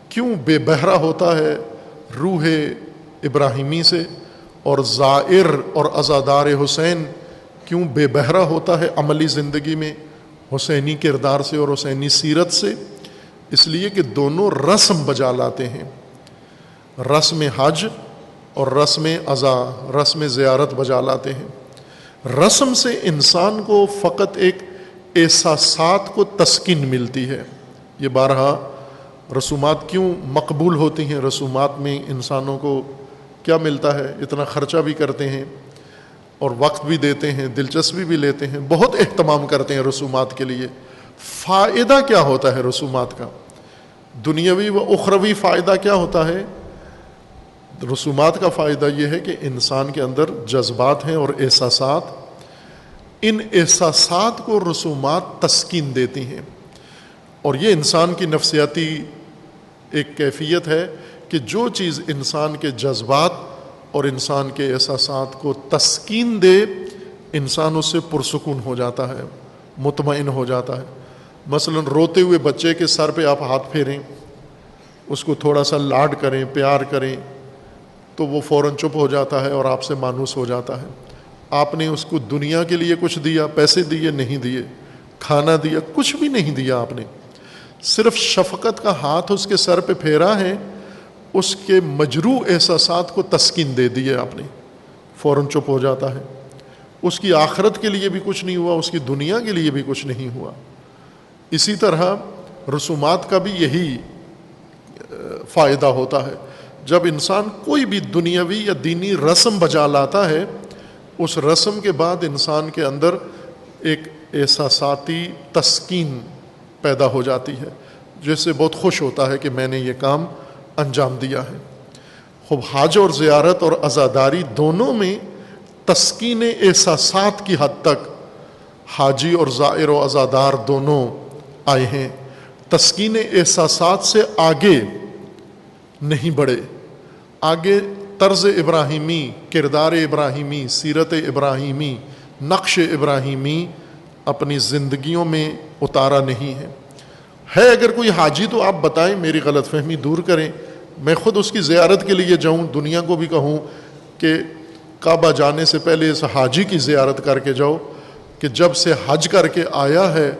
کیوں بے بہرہ ہوتا ہے روح ابراہیمی سے، اور زائر اور عزادار حسین کیوں بے بہرہ ہوتا ہے عملی زندگی میں حسینی کردار سے اور حسینی سیرت سے؟ اس لیے کہ دونوں رسم بجا لاتے ہیں، رسم حج اور رسم عزا، رسم زیارت بجا لاتے ہیں۔ رسم سے انسان کو فقط ایک احساسات کو تسکین ملتی ہے۔ یہ بارہا رسومات کیوں مقبول ہوتی ہیں؟ رسومات میں انسانوں کو کیا ملتا ہے؟ اتنا خرچہ بھی کرتے ہیں اور وقت بھی دیتے ہیں، دلچسپی بھی لیتے ہیں، بہت اہتمام کرتے ہیں رسومات کے لیے۔ فائدہ کیا ہوتا ہے رسومات کا؟ دنیاوی و اخروی فائدہ کیا ہوتا ہے؟ رسومات کا فائدہ یہ ہے کہ انسان کے اندر جذبات ہیں اور احساسات، ان احساسات کو رسومات تسکین دیتی ہیں، اور یہ انسان کی نفسیاتی ایک کیفیت ہے کہ جو چیز انسان کے جذبات اور انسان کے احساسات کو تسکین دے، انسان اس سے پرسکون ہو جاتا ہے، مطمئن ہو جاتا ہے۔ مثلا روتے ہوئے بچے کے سر پہ آپ ہاتھ پھیریں، اس کو تھوڑا سا لاڈ کریں، پیار کریں، تو وہ فوراً چپ ہو جاتا ہے اور آپ سے مانوس ہو جاتا ہے۔ آپ نے اس کو دنیا کے لیے کچھ دیا، پیسے دیے نہیں دیے، کھانا دیا، کچھ بھی نہیں دیا، آپ نے صرف شفقت کا ہاتھ اس کے سر پہ پھیرا ہے، اس کے مجروح احساسات کو تسکین دے دیے آپ نے، فوراً چپ ہو جاتا ہے۔ اس کی آخرت کے لیے بھی کچھ نہیں ہوا، اس کی دنیا کے لیے بھی کچھ نہیں ہوا۔ اسی طرح رسومات کا بھی یہی فائدہ ہوتا ہے۔ جب انسان کوئی بھی دنیاوی یا دینی رسم بجا لاتا ہے، اس رسم کے بعد انسان کے اندر ایک احساساتی تسکین پیدا ہو جاتی ہے، جس سے بہت خوش ہوتا ہے کہ میں نے یہ کام انجام دیا ہے۔ خوب حج اور زیارت اور عزاداری دونوں میں تسکین احساسات کی حد تک حاجی اور زائر و عزادار دونوں آئے ہیں، تسکین احساسات سے آگے نہیں بڑھے۔ آگے طرز ابراہیمی، کردار ابراہیمی، سیرت ابراہیمی، نقش ابراہیمی اپنی زندگیوں میں اتارا نہیں ہے۔ اگر کوئی حاجی تو آپ بتائیں، میری غلط فہمی دور کریں، میں خود اس کی زیارت کے لیے جاؤں، دنیا کو بھی کہوں کہ کعبہ جانے سے پہلے اس حاجی کی زیارت کر کے جاؤ، کہ جب سے حج کر کے آیا ہے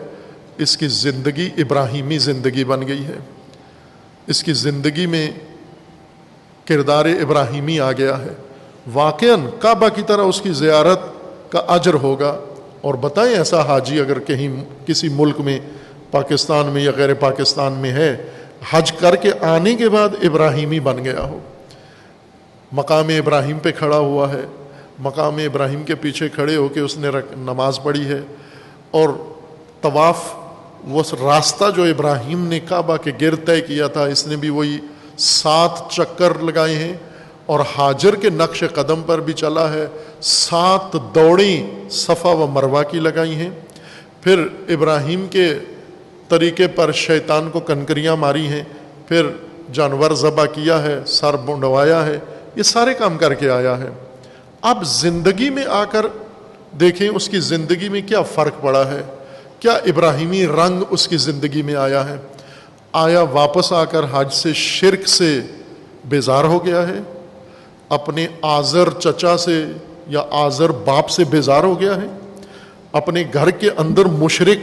اس کی زندگی ابراہیمی زندگی بن گئی ہے، اس کی زندگی میں کردار ابراہیمی آ گیا ہے، واقعاً کعبہ کی طرح اس کی زیارت کا اجر ہوگا۔ اور بتائیں ایسا حاجی اگر کہیں کسی ملک میں، پاکستان میں یا غیر پاکستان میں ہے، حج کر کے آنے کے بعد ابراہیمی بن گیا ہو، مقام ابراہیم پہ کھڑا ہوا ہے، مقام ابراہیم کے پیچھے کھڑے ہو کے اس نے نماز پڑھی ہے، اور طواف وہ راستہ جو ابراہیم نے کعبہ کے گرد طے کیا تھا اس نے بھی وہی 7 چکر لگائے ہیں، اور حاجر کے نقش قدم پر بھی چلا ہے، 7 دوڑیں صفا و مروہ کی لگائی ہیں، پھر ابراہیم کے طریقے پر شیطان کو کنکریاں ماری ہیں، پھر جانور ذبح کیا ہے، سر منڈوایا ہے، یہ سارے کام کر کے آیا ہے۔ اب زندگی میں آ کر دیکھیں اس کی زندگی میں کیا فرق پڑا ہے، کیا ابراہیمی رنگ اس کی زندگی میں آیا ہے؟ آیا واپس آ کر حج سے شرک سے بیزار ہو گیا ہے؟ اپنے آزر چچا سے یا آزر باپ سے بیزار ہو گیا ہے؟ اپنے گھر کے اندر مشرک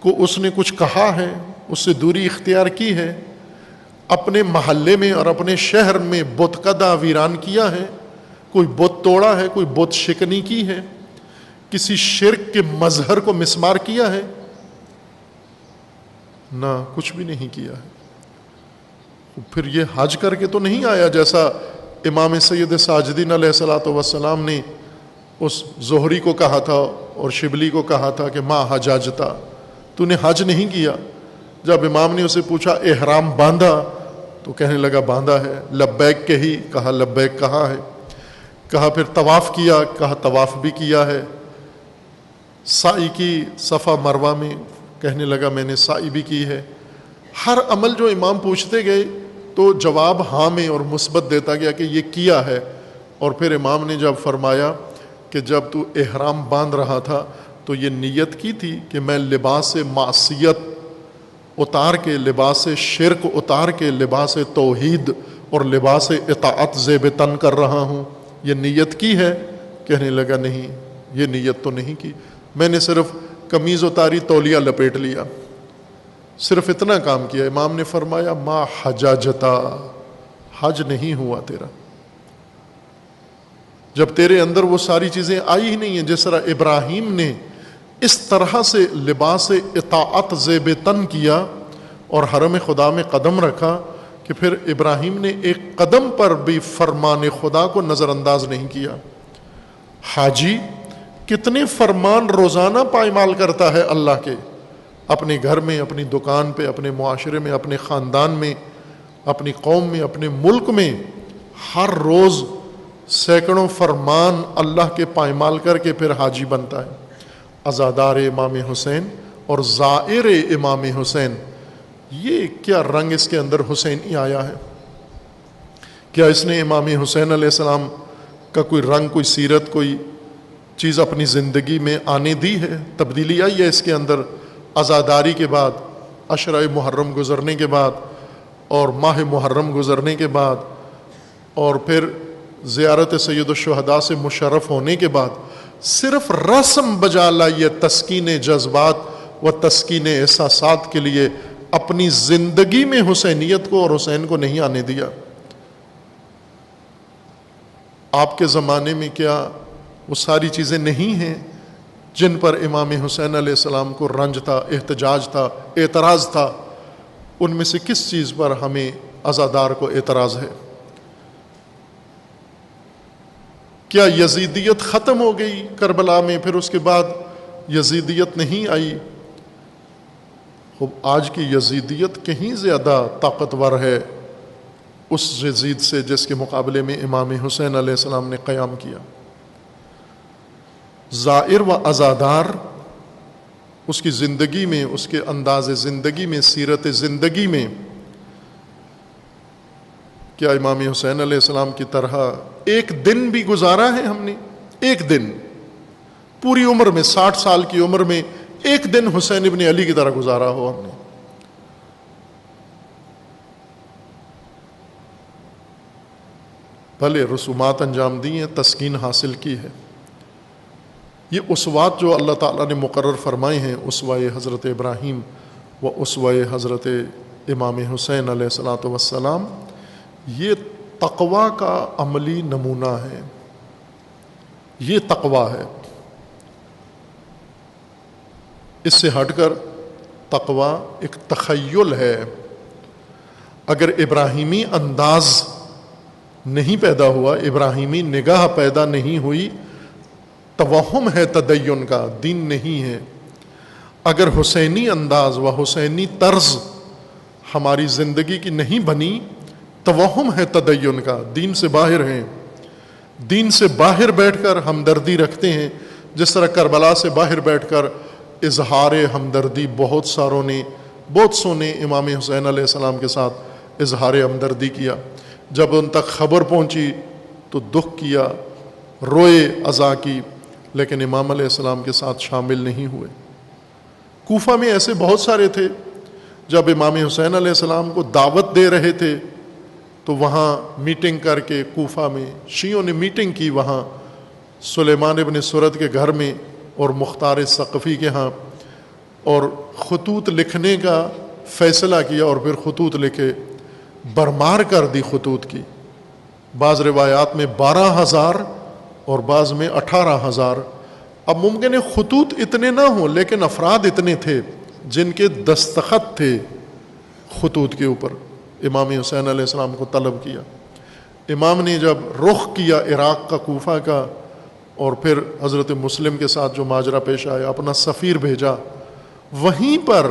کو اس نے کچھ کہا ہے، اس سے دوری اختیار کی ہے؟ اپنے محلے میں اور اپنے شہر میں بت کدہ ویران کیا ہے؟ کوئی بت توڑا ہے، کوئی بت شکنی کی ہے، کسی شرک کے مظہر کو مسمار کیا ہے؟ نہ، کچھ بھی نہیں کیا ہے۔ پھر یہ حج کر کے تو نہیں آیا جیسا امام سید ساجدین علیہ الصلوۃ والسلام نے اس زہری کو کہا تھا اور شبلی کو کہا تھا کہ ما حجاجتا، تو نے حج نہیں کیا۔ جب امام نے اسے پوچھا احرام باندھا تو کہنے لگا باندھا ہے۔ لبیک کہی، کہا لبیک کہا ہے۔ کہا پھر طواف کیا، کہا طواف بھی کیا ہے۔ سعی کی صفا مروہ میں، کہنے لگا میں نے سعی بھی کی ہے۔ ہر عمل جو امام پوچھتے گئے تو جواب ہاں میں اور مثبت دیتا گیا کہ یہ کیا ہے۔ اور پھر امام نے جب فرمایا کہ جب تو احرام باندھ رہا تھا تو یہ نیت کی تھی کہ میں لباس معصیت اتار کے، لباس شرک اتار کے لباس توحید اور لباس اطاعت زیب تن کر رہا ہوں، یہ نیت کی ہے؟ کہنے لگا نہیں، یہ نیت تو نہیں کی، میں نے صرف قمیض اتاری، تولیہ لپیٹ لیا، صرف اتنا کام کیا۔ امام نے فرمایا ما حجاجتا، حج نہیں ہوا تیرا، جب تیرے اندر وہ ساری چیزیں آئی ہی نہیں ہیں۔ جس طرح ابراہیم نے اس طرح سے لباس اطاعت زیب تن کیا اور حرم خدا میں قدم رکھا کہ پھر ابراہیم نے ایک قدم پر بھی فرمان خدا کو نظر انداز نہیں کیا۔ حاجی کتنے فرمان روزانہ پائمال کرتا ہے اللہ کے، اپنے گھر میں، اپنی دکان پہ، اپنے معاشرے میں، اپنے خاندان میں، اپنی قوم میں، اپنے ملک میں، ہر روز سینکڑوں فرمان اللہ کے پائمال کر کے پھر حاجی بنتا ہے۔ عزادار امام حسین اور زائر امام حسین، یہ کیا رنگ اس کے اندر حسینی آیا ہے؟ کیا اس نے امام حسین علیہ السلام کا کوئی رنگ، کوئی سیرت، کوئی چیز اپنی زندگی میں آنے دی ہے؟ تبدیلی آئی ہے اس کے اندر عزاداری کے بعد، عشرہ محرم گزرنے کے بعد اور ماہ محرم گزرنے کے بعد اور پھر زیارت سید الشہداء سے مشرف ہونے کے بعد؟ صرف رسم بجا لائیے تسکین جذبات و تسکین احساسات کے لیے، اپنی زندگی میں حسینیت کو اور حسین کو نہیں آنے دیا۔ آپ کے زمانے میں کیا وہ ساری چیزیں نہیں ہیں جن پر امام حسین علیہ السلام کو رنج تھا، احتجاج تھا، اعتراض تھا؟ ان میں سے کس چیز پر ہمیں عزادار کو اعتراض ہے؟ کیا یزیدیت ختم ہو گئی کربلا میں، پھر اس کے بعد یزیدیت نہیں آئی؟ آج کی یزیدیت کہیں زیادہ طاقتور ہے اس یزید سے جس کے مقابلے میں امام حسین علیہ السلام نے قیام کیا۔ زائر و عزادار اس کی زندگی میں، اس کے انداز زندگی میں، سیرت زندگی میں، کیا امام حسین علیہ السلام کی طرح ایک دن بھی گزارا ہے ہم نے؟ ایک دن پوری عمر میں، 60 سال کی عمر میں ایک دن حسین ابن علی کی طرح گزارا ہو ہم نے؟ بھلے رسومات انجام دی ہیں، تسکین حاصل کی ہے، یہ اسوات جو اللہ تعالیٰ نے مقرر فرمائے ہیں، اسوہ حضرت ابراہیم و اسوہ حضرت امام حسین علیہ الصلاۃ والسلام، یہ تقویٰ کا عملی نمونہ ہے، یہ تقویٰ ہے۔ اس سے ہٹ کر تقویٰ ایک تخیل ہے۔ اگر ابراہیمی انداز نہیں پیدا ہوا، ابراہیمی نگاہ پیدا نہیں ہوئی، توہم ہے تدین کا، دین نہیں ہے۔ اگر حسینی انداز و حسینی طرز ہماری زندگی کی نہیں بنی، توہم ہے تدین کا، دین سے باہر ہیں۔ دین سے باہر بیٹھ کر ہمدردی رکھتے ہیں، جس طرح کربلا سے باہر بیٹھ کر اظہار ہمدردی بہت سو نے امام حسین علیہ السلام کے ساتھ اظہار ہمدردی کیا۔ جب ان تک خبر پہنچی تو دکھ کیا، روئے، عزا کی، لیکن امام علیہ السلام کے ساتھ شامل نہیں ہوئے۔ کوفہ میں ایسے بہت سارے تھے، جب امام حسین علیہ السلام کو دعوت دے رہے تھے تو وہاں میٹنگ کر کے، کوفہ میں شیعوں نے میٹنگ کی وہاں سلیمان ابن سرد کے گھر میں اور مختار ثقفی کے ہاں، اور خطوط لکھنے کا فیصلہ کیا، اور پھر خطوط لکھے، برمار کر دی خطوط کی۔ بعض روایات میں 12,000 اور بعض میں 18,000۔ اب ممکن ہے خطوط اتنے نہ ہوں، لیکن افراد اتنے تھے جن کے دستخط تھے خطوط کے اوپر۔ امام حسین علیہ السلام کو طلب کیا۔ امام نے جب رخ کیا عراق کا، کوفہ کا، اور پھر حضرت مسلم کے ساتھ جو ماجرا پیش آیا، اپنا سفیر بھیجا، وہیں پر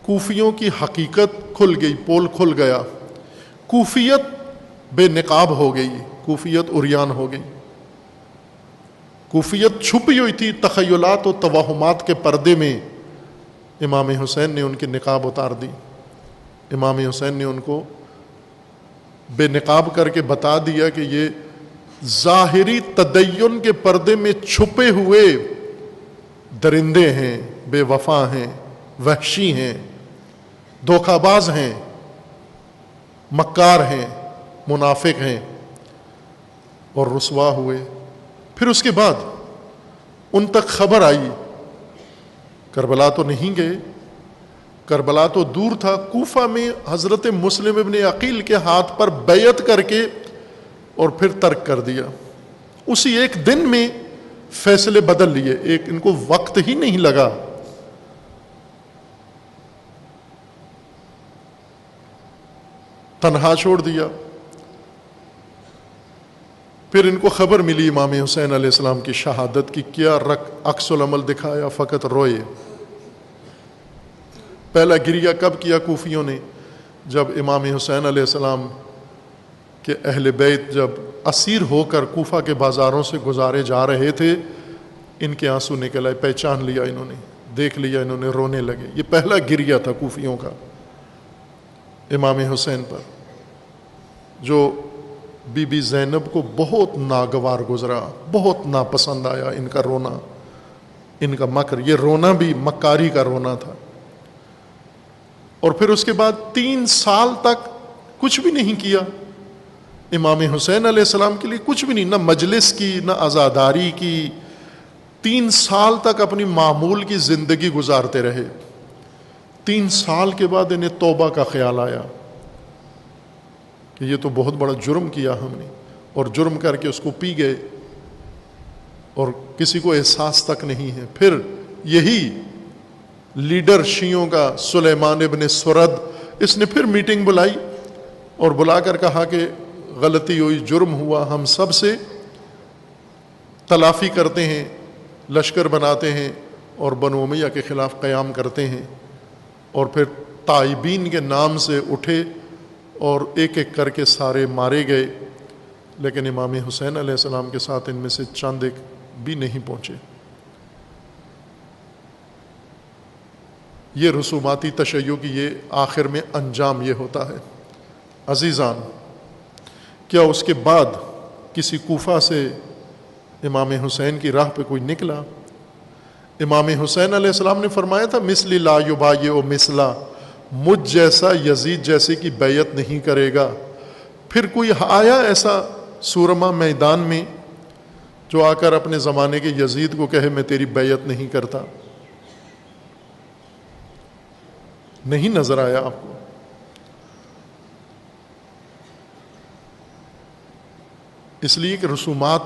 کوفیوں کی حقیقت کھل گئی، پول کھل گیا۔ کوفیت بے نقاب ہو گئی، کوفیت عریان ہو گئی۔ کوفیت چھپی ہوئی تھی تخیلات و توہمات کے پردے میں، امام حسین نے ان کی نقاب اتار دی۔ امام حسین نے ان کو بے نقاب کر کے بتا دیا کہ یہ ظاہری تدین کے پردے میں چھپے ہوئے درندے ہیں، بے وفا ہیں، وحشی ہیں، دھوکہ باز ہیں، مکار ہیں، منافق ہیں، اور رسوا ہوئے۔ پھر اس کے بعد ان تک خبر آئی، کربلا تو نہیں گئے، کربلا تو دور تھا، کوفہ میں حضرت مسلم ابن عقیل کے ہاتھ پر بیعت کر کے اور پھر ترک کر دیا۔ اسی ایک دن میں فیصلے بدل لیے، ان کو وقت ہی نہیں لگا۔ تنہا چھوڑ دیا۔ پھر ان کو خبر ملی امام حسین علیہ السلام کی شہادت کی، کیا عکس العمل دکھایا، فقط روئے۔ پہلا گریہ کب کیا کوفیوں نے؟ جب امام حسین علیہ السلام کہ اہل بیت جب اسیر ہو کر کوفہ کے بازاروں سے گزارے جا رہے تھے، ان کے آنسو نکل آئے، پہچان لیا انہوں نے، دیکھ لیا انہوں نے، رونے لگے۔ یہ پہلا گریہ تھا کوفیوں کا امام حسین پر، جو بی بی زینب کو بہت ناگوار گزرا، بہت ناپسند آیا ان کا رونا، ان کا مکر۔ یہ رونا بھی مکاری کا رونا تھا۔ اور پھر اس کے بعد 3 سال تک کچھ بھی نہیں کیا امام حسین علیہ السلام کے لیے، کچھ بھی نہیں، نہ مجلس کی، نہ عزاداری کی۔ 3 سال تک اپنی معمول کی زندگی گزارتے رہے۔ 3 سال کے بعد انہیں توبہ کا خیال آیا کہ یہ تو بہت بڑا جرم کیا ہم نے، اور جرم کر کے اس کو پی گئے، اور کسی کو احساس تک نہیں ہے۔ پھر یہی لیڈر شیعوں کا سلیمان ابن سرد، اس نے پھر میٹنگ بلائی اور بلا کر کہا کہ غلطی ہوئی، جرم ہوا، ہم سب سے تلافی کرتے ہیں، لشکر بناتے ہیں اور بنو امیہ کے خلاف قیام کرتے ہیں۔ اور پھر تائبین کے نام سے اٹھے اور ایک ایک کر کے سارے مارے گئے، لیکن امام حسین علیہ السلام کے ساتھ ان میں سے چند ایک بھی نہیں پہنچے۔ یہ رسوماتی تشیع کی یہ آخر میں انجام یہ ہوتا ہے۔ عزیزان، کیا اس کے بعد کسی کوفہ سے امام حسین کی راہ پہ کوئی نکلا؟ امام حسین علیہ السلام نے فرمایا تھا، مثلی لا یبایع مثلا، مجھ جیسا یزید جیسے کی بیعت نہیں کرے گا۔ پھر کوئی آیا ایسا سورما میدان میں جو آ کر اپنے زمانے کے یزید کو کہے میں تیری بیعت نہیں کرتا؟ نہیں نظر آیا آپ کو؟ اس لیے کہ رسومات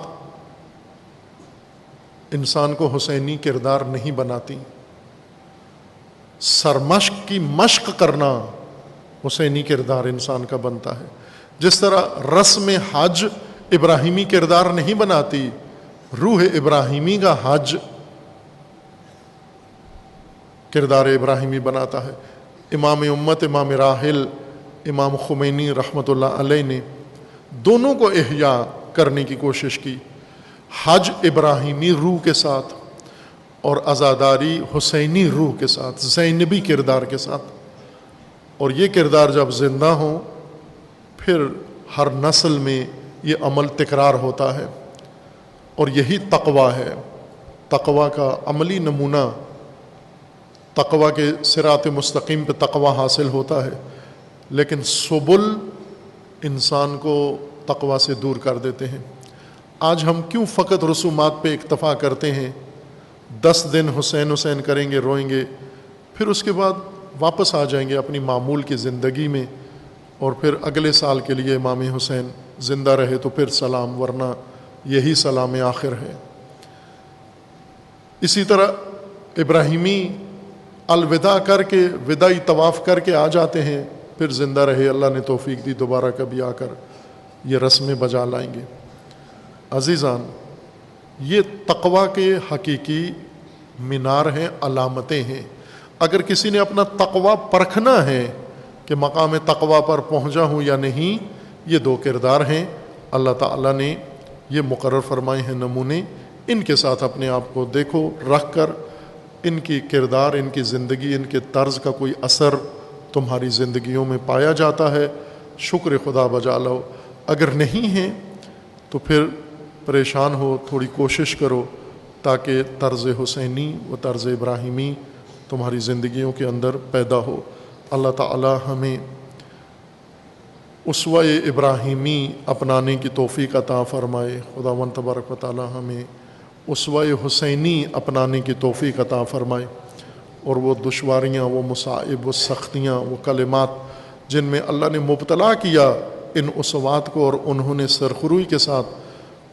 انسان کو حسینی کردار نہیں بناتی، سرمشق کی مشق کرنا حسینی کردار انسان کا بنتا ہے۔ جس طرح رسم حج ابراہیمی کردار نہیں بناتی، روح ابراہیمی کا حج کردار ابراہیمی بناتا ہے۔ امام امت امام راحل امام خمینی رحمۃ اللہ علیہ نے دونوں کو احیاء کرنے کی کوشش کی، حج ابراہیمی روح کے ساتھ اور عزاداری حسینی روح کے ساتھ، زینبی کردار کے ساتھ۔ اور یہ کردار جب زندہ ہوں پھر ہر نسل میں یہ عمل تکرار ہوتا ہے، اور یہی تقوی ہے۔ تقوی کا عملی نمونہ، تقوی کے صراط مستقیم پہ تقوی حاصل ہوتا ہے، لیکن سبل انسان کو تقوی سے دور کر دیتے ہیں۔ آج ہم کیوں فقط رسومات پہ اکتفا کرتے ہیں؟ 10 دن حسین حسین کریں گے، روئیں گے، پھر اس کے بعد واپس آ جائیں گے اپنی معمول کی زندگی میں، اور پھر اگلے سال کے لیے امام حسین زندہ رہے تو پھر سلام، ورنہ یہی سلام آخر ہے۔ اسی طرح ابراہیمی الوداع کر کے، وداعی طواف کر کے آ جاتے ہیں، پھر زندہ رہے، اللہ نے توفیق دی دوبارہ کبھی آ کر یہ رسمیں بجا لائیں گے۔ عزیزان، یہ تقوی کے حقیقی مینار ہیں، علامتیں ہیں۔ اگر کسی نے اپنا تقوی پرکھنا ہے کہ مقام تقوی پر پہنچا ہوں یا نہیں، یہ 2 کردار ہیں، اللہ تعالیٰ نے یہ مقرر فرمائے ہیں نمونے، ان کے ساتھ اپنے آپ کو دیکھو، رکھ کر ان کی کردار، ان کی زندگی، ان کے طرز کا کوئی اثر تمہاری زندگیوں میں پایا جاتا ہے، شکر خدا بجا لو۔ اگر نہیں ہیں تو پھر پریشان ہو، تھوڑی کوشش کرو تاکہ طرز حسینی و طرز ابراہیمی تمہاری زندگیوں کے اندر پیدا ہو۔ اللہ تعالی ہمیں اسوہ ابراہیمی اپنانے کی توفیق عطا فرمائے۔ خداوند تبارک و تعالی ہمیں اسوہ حسینی اپنانے کی توفیق عطا فرمائے، اور وہ دشواریاں، وہ مصائب، وہ سختیاں، وہ کلمات جن میں اللہ نے مبتلا کیا ان اسوات کو، اور انہوں نے سرخروئی کے ساتھ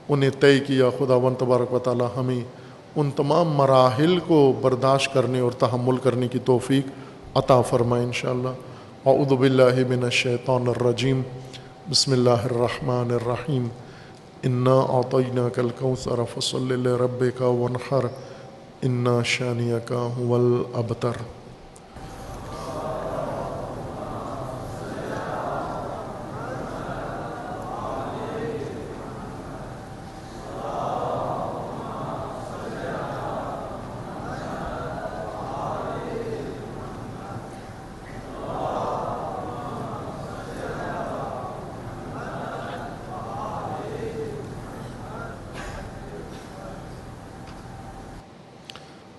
انہیں طے کیا، خداوند تبارک و تعالی ہمیں ان تمام مراحل کو برداشت کرنے اور تحمل کرنے کی توفیق عطا فرمائے انشاءاللہ۔ اعوذ باللہ من الشیطان الرجیم، بسم اللہ الرحمن الرحیم، انا اعطیناک الکوثر فصل لربک وانحر انا شانئک هو الابتر۔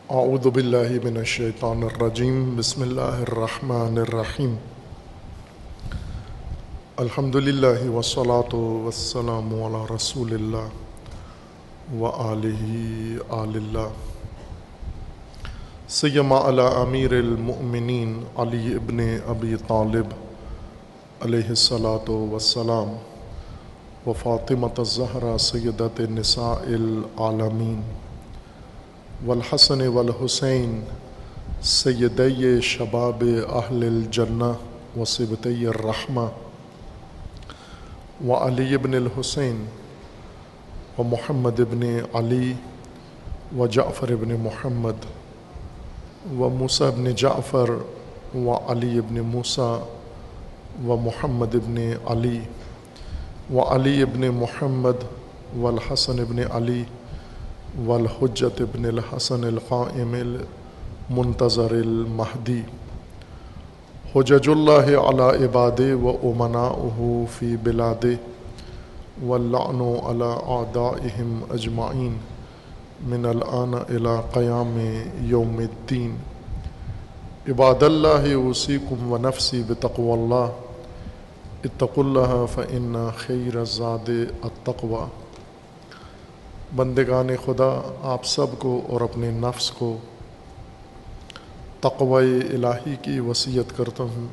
اعوذ باللہ من الشیطان الرجیم، بسم اللہ الرحمن الرحیم، الحمدللہ والصلاة والسلام علی رسول اللہ وآلہ آل اللہ، سیما علی امیر المؤمنین علی ابن ابی طالب علیہ الصلاۃ والسلام، وفاطمۃ الزہرا سیدۃ نساء العالمین، والحسن والحسین سیدی شباب اہل الجنہ وصبتی الرحمہ، وعلی ابن الحسین ومحمد ابن علی وجعفر ابن محمد وموسیٰ ابن جعفر وعلی ابن موسیٰ ومحمد ابن علی وعلی ابن محمد والحسن ابن علی والحجت ابن الحسن القائم المنتظر المہدی، حجج اللہ علی عباد و امناؤہ فی بلاد واللعن علی اعدائہم اجمعین من الآن الی قیام یوم الدین۔ عباد اللہ اوصیکم و نفسی بتقوی اللہ، اتقوا اللہ فإن خیر الزاد التقوی۔ بندگان خدا، آپ سب کو اور اپنے نفس کو تقوی الہی کی وصیت کرتا ہوں،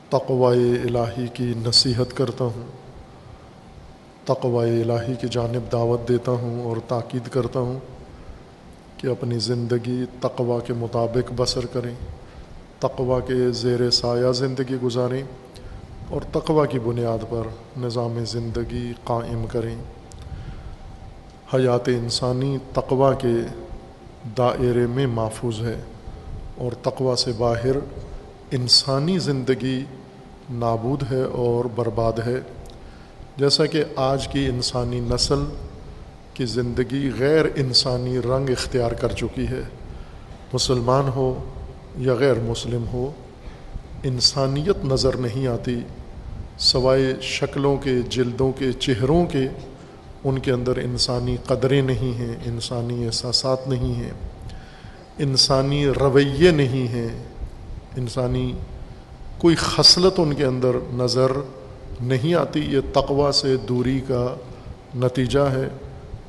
تقوی الہی کی نصیحت کرتا ہوں، تقوی الہی کی جانب دعوت دیتا ہوں اور تاکید کرتا ہوں کہ اپنی زندگی تقوی کے مطابق بسر کریں، تقوی کے زیر سایہ زندگی گزاریں اور تقوی کی بنیاد پر نظام زندگی قائم کریں۔ حیات انسانی تقوی کے دائرے میں محفوظ ہے اور تقوی سے باہر انسانی زندگی نابود ہے اور برباد ہے، جیسا کہ آج کی انسانی نسل کی زندگی غیر انسانی رنگ اختیار کر چکی ہے۔ مسلمان ہو یا غیر مسلم ہو، انسانیت نظر نہیں آتی، سوائے شکلوں کے، جلدوں کے، چہروں کے۔ ان کے اندر انسانی قدریں نہیں ہیں، انسانی احساسات نہیں ہیں، انسانی رویے نہیں ہیں، انسانی کوئی خصلت ان کے اندر نظر نہیں آتی۔ یہ تقوی سے دوری کا نتیجہ ہے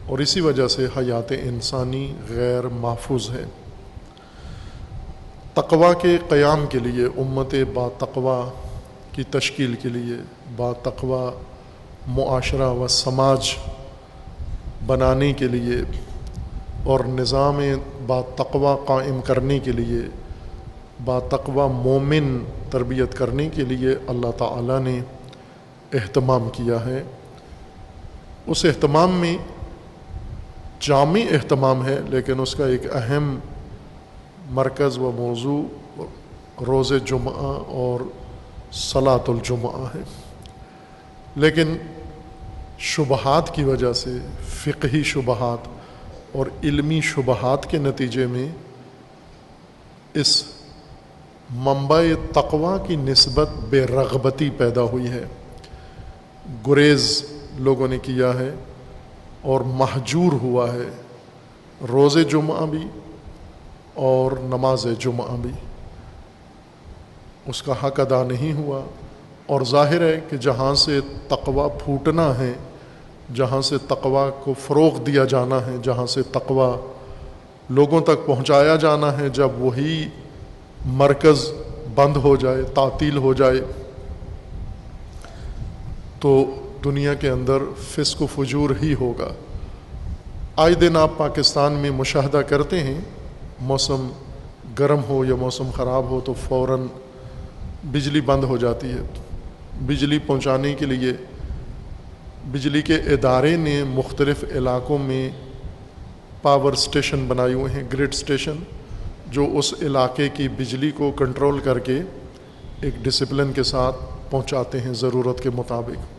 اور اسی وجہ سے حیات انسانی غیر محفوظ ہے۔ تقوی کے قیام کے لیے، امت با تقوی کی تشکیل کے لیے، با تقوی معاشرہ و سماج بنانے کے لیے اور نظام با تقوی قائم کرنے کے لیے، با تقوی مومن تربیت کرنے کے لیے اللہ تعالیٰ نے اہتمام کیا ہے۔ اس اہتمام میں جامع اہتمام ہے، لیکن اس کا ایک اہم مرکز و موضوع روز جمعہ اور صلاۃ الجمعہ ہے، لیکن شبہات کی وجہ سے، فقہی شبہات اور علمی شبہات کے نتیجے میں اس منبع تقوی کی نسبت بے رغبتی پیدا ہوئی ہے، گریز لوگوں نے کیا ہے اور مہجور ہوا ہے روز جمعہ بھی اور نماز جمعہ بھی، اس کا حق ادا نہیں ہوا۔ اور ظاہر ہے کہ جہاں سے تقوی پھوٹنا ہے، جہاں سے تقوی کو فروغ دیا جانا ہے، جہاں سے تقوی لوگوں تک پہنچایا جانا ہے، جب وہی مرکز بند ہو جائے، تعطیل ہو جائے، تو دنیا کے اندر فسق و فجور ہی ہوگا۔ آئے دن آپ پاکستان میں مشاہدہ کرتے ہیں، موسم گرم ہو یا موسم خراب ہو تو فوراً بجلی بند ہو جاتی ہے۔ بجلی پہنچانے کے لیے بجلی کے ادارے نے مختلف علاقوں میں پاور سٹیشن بنائے ہوئے ہیں، گرڈ سٹیشن، جو اس علاقے کی بجلی کو کنٹرول کر کے ایک ڈسپلن کے ساتھ پہنچاتے ہیں ضرورت کے مطابق۔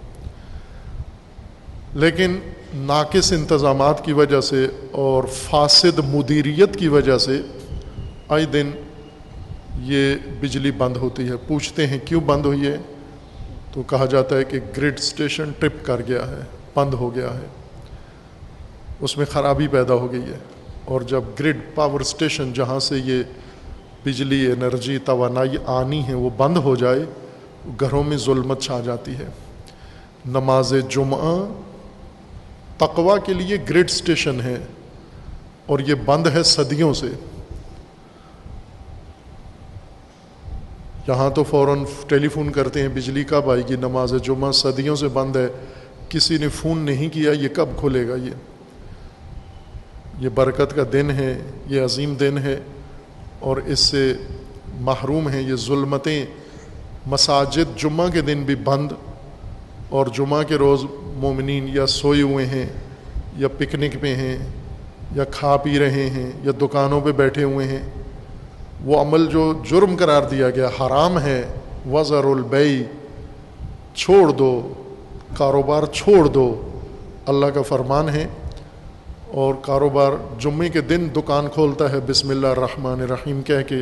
لیکن ناقص انتظامات کی وجہ سے اور فاسد مدیریت کی وجہ سے آئے دن یہ بجلی بند ہوتی ہے۔ پوچھتے ہیں کیوں بند ہوئی ہے، تو کہا جاتا ہے کہ گرڈ سٹیشن ٹرپ کر گیا ہے، بند ہو گیا ہے، اس میں خرابی پیدا ہو گئی ہے۔ اور جب گرڈ پاور سٹیشن جہاں سے یہ بجلی، انرجی، توانائی آنی ہے وہ بند ہو جائے، گھروں میں ظلمت چھا جاتی ہے۔ نماز جمعہ تقوی کے لیے گرڈ سٹیشن ہے اور یہ بند ہے صدیوں سے۔ یہاں تو فوراً ٹیلی فون کرتے ہیں بجلی کب آئے گی، نماز جمعہ صدیوں سے بند ہے، کسی نے فون نہیں کیا، یہ کب کھلے گا؟ یہ برکت کا دن ہے، یہ عظیم دن ہے اور اس سے محروم ہیں۔ یہ ظلمتیں، مساجد جمعہ کے دن بھی بند، اور جمعہ کے روز مومنین یا سوئے ہوئے ہیں یا پکنک پہ ہیں یا کھا پی رہے ہیں یا دکانوں پہ بیٹھے ہوئے ہیں۔ وہ عمل جو جرم قرار دیا گیا، حرام ہے، وَذَرُوا الْبَيْعَ، چھوڑ دو، کاروبار چھوڑ دو، اللہ کا فرمان ہے۔ اور کاروبار جمعے کے دن دکان کھولتا ہے بسم اللہ الرحمن الرحیم کہہ کے،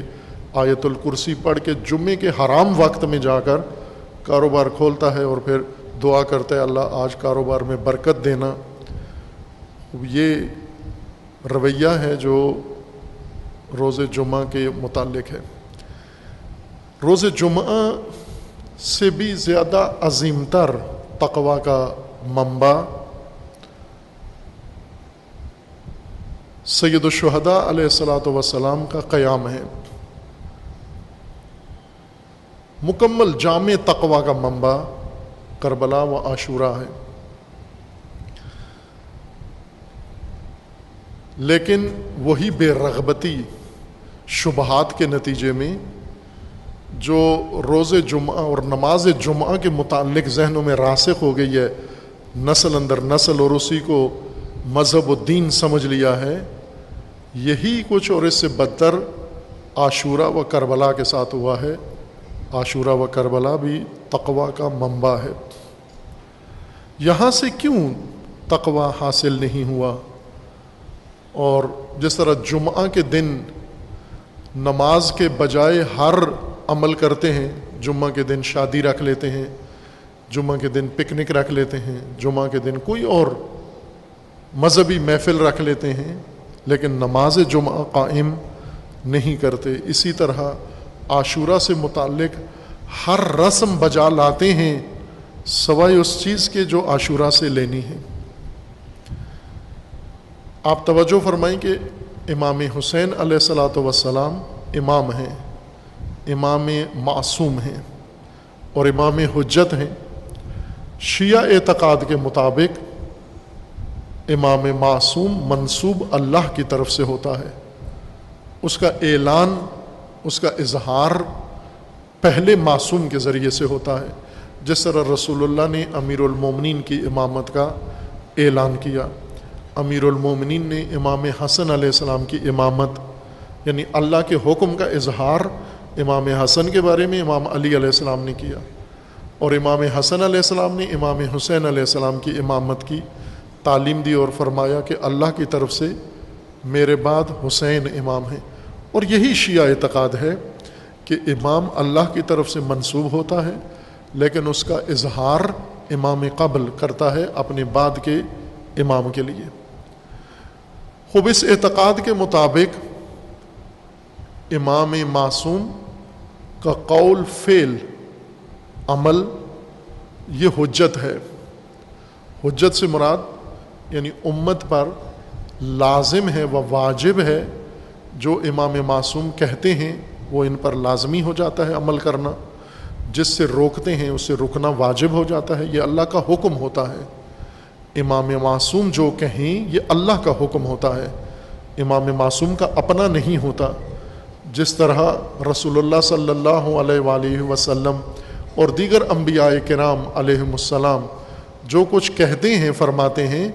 آیت الکرسی پڑھ کے، جمعے کے حرام وقت میں جا کر کاروبار کھولتا ہے اور پھر دعا کرتا ہے اللہ آج کاروبار میں برکت دینا۔ یہ رویہ ہے جو روز جمعہ کے متعلق ہے۔ روز جمعہ سے بھی زیادہ عظیم تر تقوی کا منبع سید الشہداء علیہ الصلاۃ والسلام کا قیام ہے، مکمل جامع تقوی کا منبع کربلا و عاشوراء ہے۔ لیکن وہی بے رغبتی شبہات کے نتیجے میں جو روز جمعہ اور نماز جمعہ کے متعلق ذہنوں میں راسخ ہو گئی ہے، نسل اندر نسل، اور اسی کو مذہب و دین سمجھ لیا ہے، یہی کچھ اور اس سے بدتر عاشوراء و کربلا کے ساتھ ہوا ہے۔ عاشوراء و کربلا بھی تقوی کا منبع ہے۔ یہاں سے کیوں تقوی حاصل نہیں ہوا؟ اور جس طرح جمعہ کے دن نماز کے بجائے ہر عمل کرتے ہیں، جمعہ کے دن شادی رکھ لیتے ہیں، جمعہ کے دن پکنک رکھ لیتے ہیں، جمعہ کے دن کوئی اور مذہبی محفل رکھ لیتے ہیں، لیکن نماز جمعہ قائم نہیں کرتے، اسی طرح عاشوراء سے متعلق ہر رسم بجا لاتے ہیں سوائے اس چیز کے جو عاشوراء سے لینی ہے۔ آپ توجہ فرمائیں کہ امام حسین علیہ الصلاۃ والسلام امام ہیں، امام معصوم ہیں اور امام حجت ہیں۔ شیعہ اعتقاد کے مطابق امام معصوم منسوب اللہ کی طرف سے ہوتا ہے، اس کا اعلان، اس کا اظہار پہلے معصوم کے ذریعے سے ہوتا ہے، جس طرح رسول اللہ نے امیر المومنین کی امامت کا اعلان کیا۔ امیر المومنین نے امام حسن علیہ السلام کی امامت، یعنی اللہ کے حکم کا اظہار امام حسن کے بارے میں امام علی علیہ السلام نے کیا، اور امام حسن علیہ السلام نے امام حسین علیہ السلام کی امامت کی تعلیم دی اور فرمایا کہ اللہ کی طرف سے میرے بعد حسین امام ہیں۔ اور یہی شیعہ اعتقاد ہے کہ امام اللہ کی طرف سے منسوب ہوتا ہے، لیکن اس کا اظہار امام قبل کرتا ہے اپنے بعد کے امام کے لیے۔ خوب اس اعتقاد کے مطابق امام معصوم کا قول، فعل، عمل یہ حجت ہے۔ حجت سے مراد یعنی امت پر لازم ہے و واجب ہے، جو امام معصوم کہتے ہیں وہ ان پر لازمی ہو جاتا ہے عمل کرنا، جس سے روکتے ہیں اس سے رکنا واجب ہو جاتا ہے، یہ اللہ کا حکم ہوتا ہے۔ امام معصوم جو کہیں یہ اللہ کا حکم ہوتا ہے، امام معصوم کا اپنا نہیں ہوتا۔ جس طرح رسول اللہ صلی اللہ علیہ وآلہ وسلم اور دیگر انبیاء کرام علیہم السلام جو کچھ کہتے ہیں، فرماتے ہیں،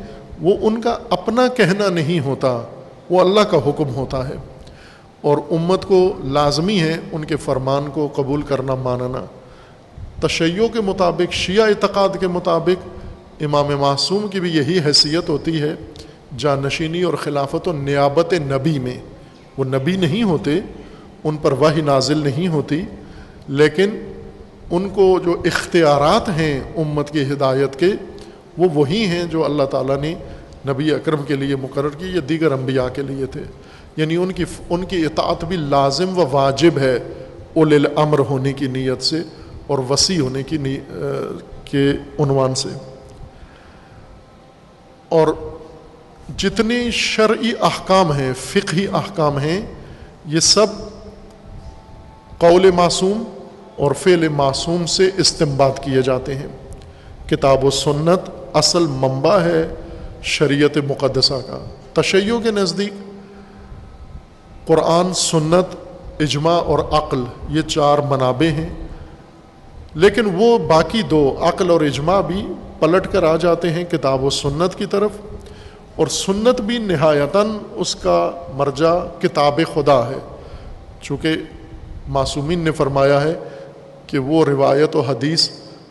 وہ ان کا اپنا کہنا نہیں ہوتا، وہ اللہ کا حکم ہوتا ہے، اور امت کو لازمی ہے ان کے فرمان کو قبول کرنا، ماننا۔ تشیع کے مطابق، شیعہ اعتقاد کے مطابق امام معصوم کی بھی یہی حیثیت ہوتی ہے، جانشینی اور خلافت و نیابت نبی میں۔ وہ نبی نہیں ہوتے، ان پر وحی نازل نہیں ہوتی، لیکن ان کو جو اختیارات ہیں امت کی ہدایت کے، وہ وہی ہیں جو اللہ تعالیٰ نے نبی اکرم کے لیے مقرر کی یا دیگر انبیاء کے لیے تھے، یعنی ان کی اطاعت بھی لازم و واجب ہے اولی الامر ہونے کی نیت سے اور وسیع ہونے کے عنوان سے۔ اور جتنے شرعی احکام ہیں، فقہی احکام ہیں، یہ سب قول معصوم اور فعل معصوم سے استنباط کیے جاتے ہیں۔ کتاب و سنت اصل منبع ہے شریعت مقدسہ کا۔ تشیع کے نزدیک قرآن، سنت، اجماع اور عقل یہ چار منابع ہیں، لیکن وہ باقی دو، عقل اور اجماع، بھی پلٹ کر آ جاتے ہیں کتاب و سنت کی طرف، اور سنت بھی نہایتاً اس کا مرجع کتاب خدا ہے، چونکہ معصومین نے فرمایا ہے کہ وہ روایت و حدیث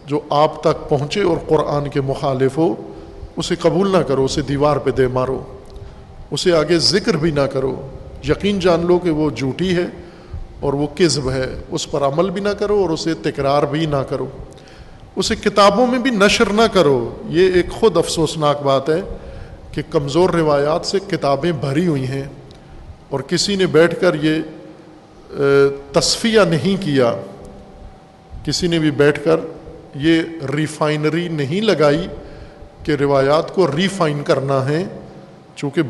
جو آپ تک پہنچے اور قرآن کے مخالف ہو، اسے قبول نہ کرو، اسے دیوار پہ دے مارو، اسے آگے ذکر بھی نہ کرو، یقین جان لو کہ وہ جھوٹی ہے اور وہ کذب ہے، اس پر عمل بھی نہ کرو اور اسے تکرار بھی نہ کرو، اسے کتابوں میں بھی نشر نہ کرو۔ یہ ایک خود افسوسناک بات ہے کہ کمزور روایات سے کتابیں بھری ہوئی ہیں اور کسی نے بیٹھ کر یہ تصفیہ نہیں کیا، کسی نے بھی بیٹھ کر یہ ریفائنری نہیں لگائی کہ روایات کو ریفائن کرنا ہے، چونکہ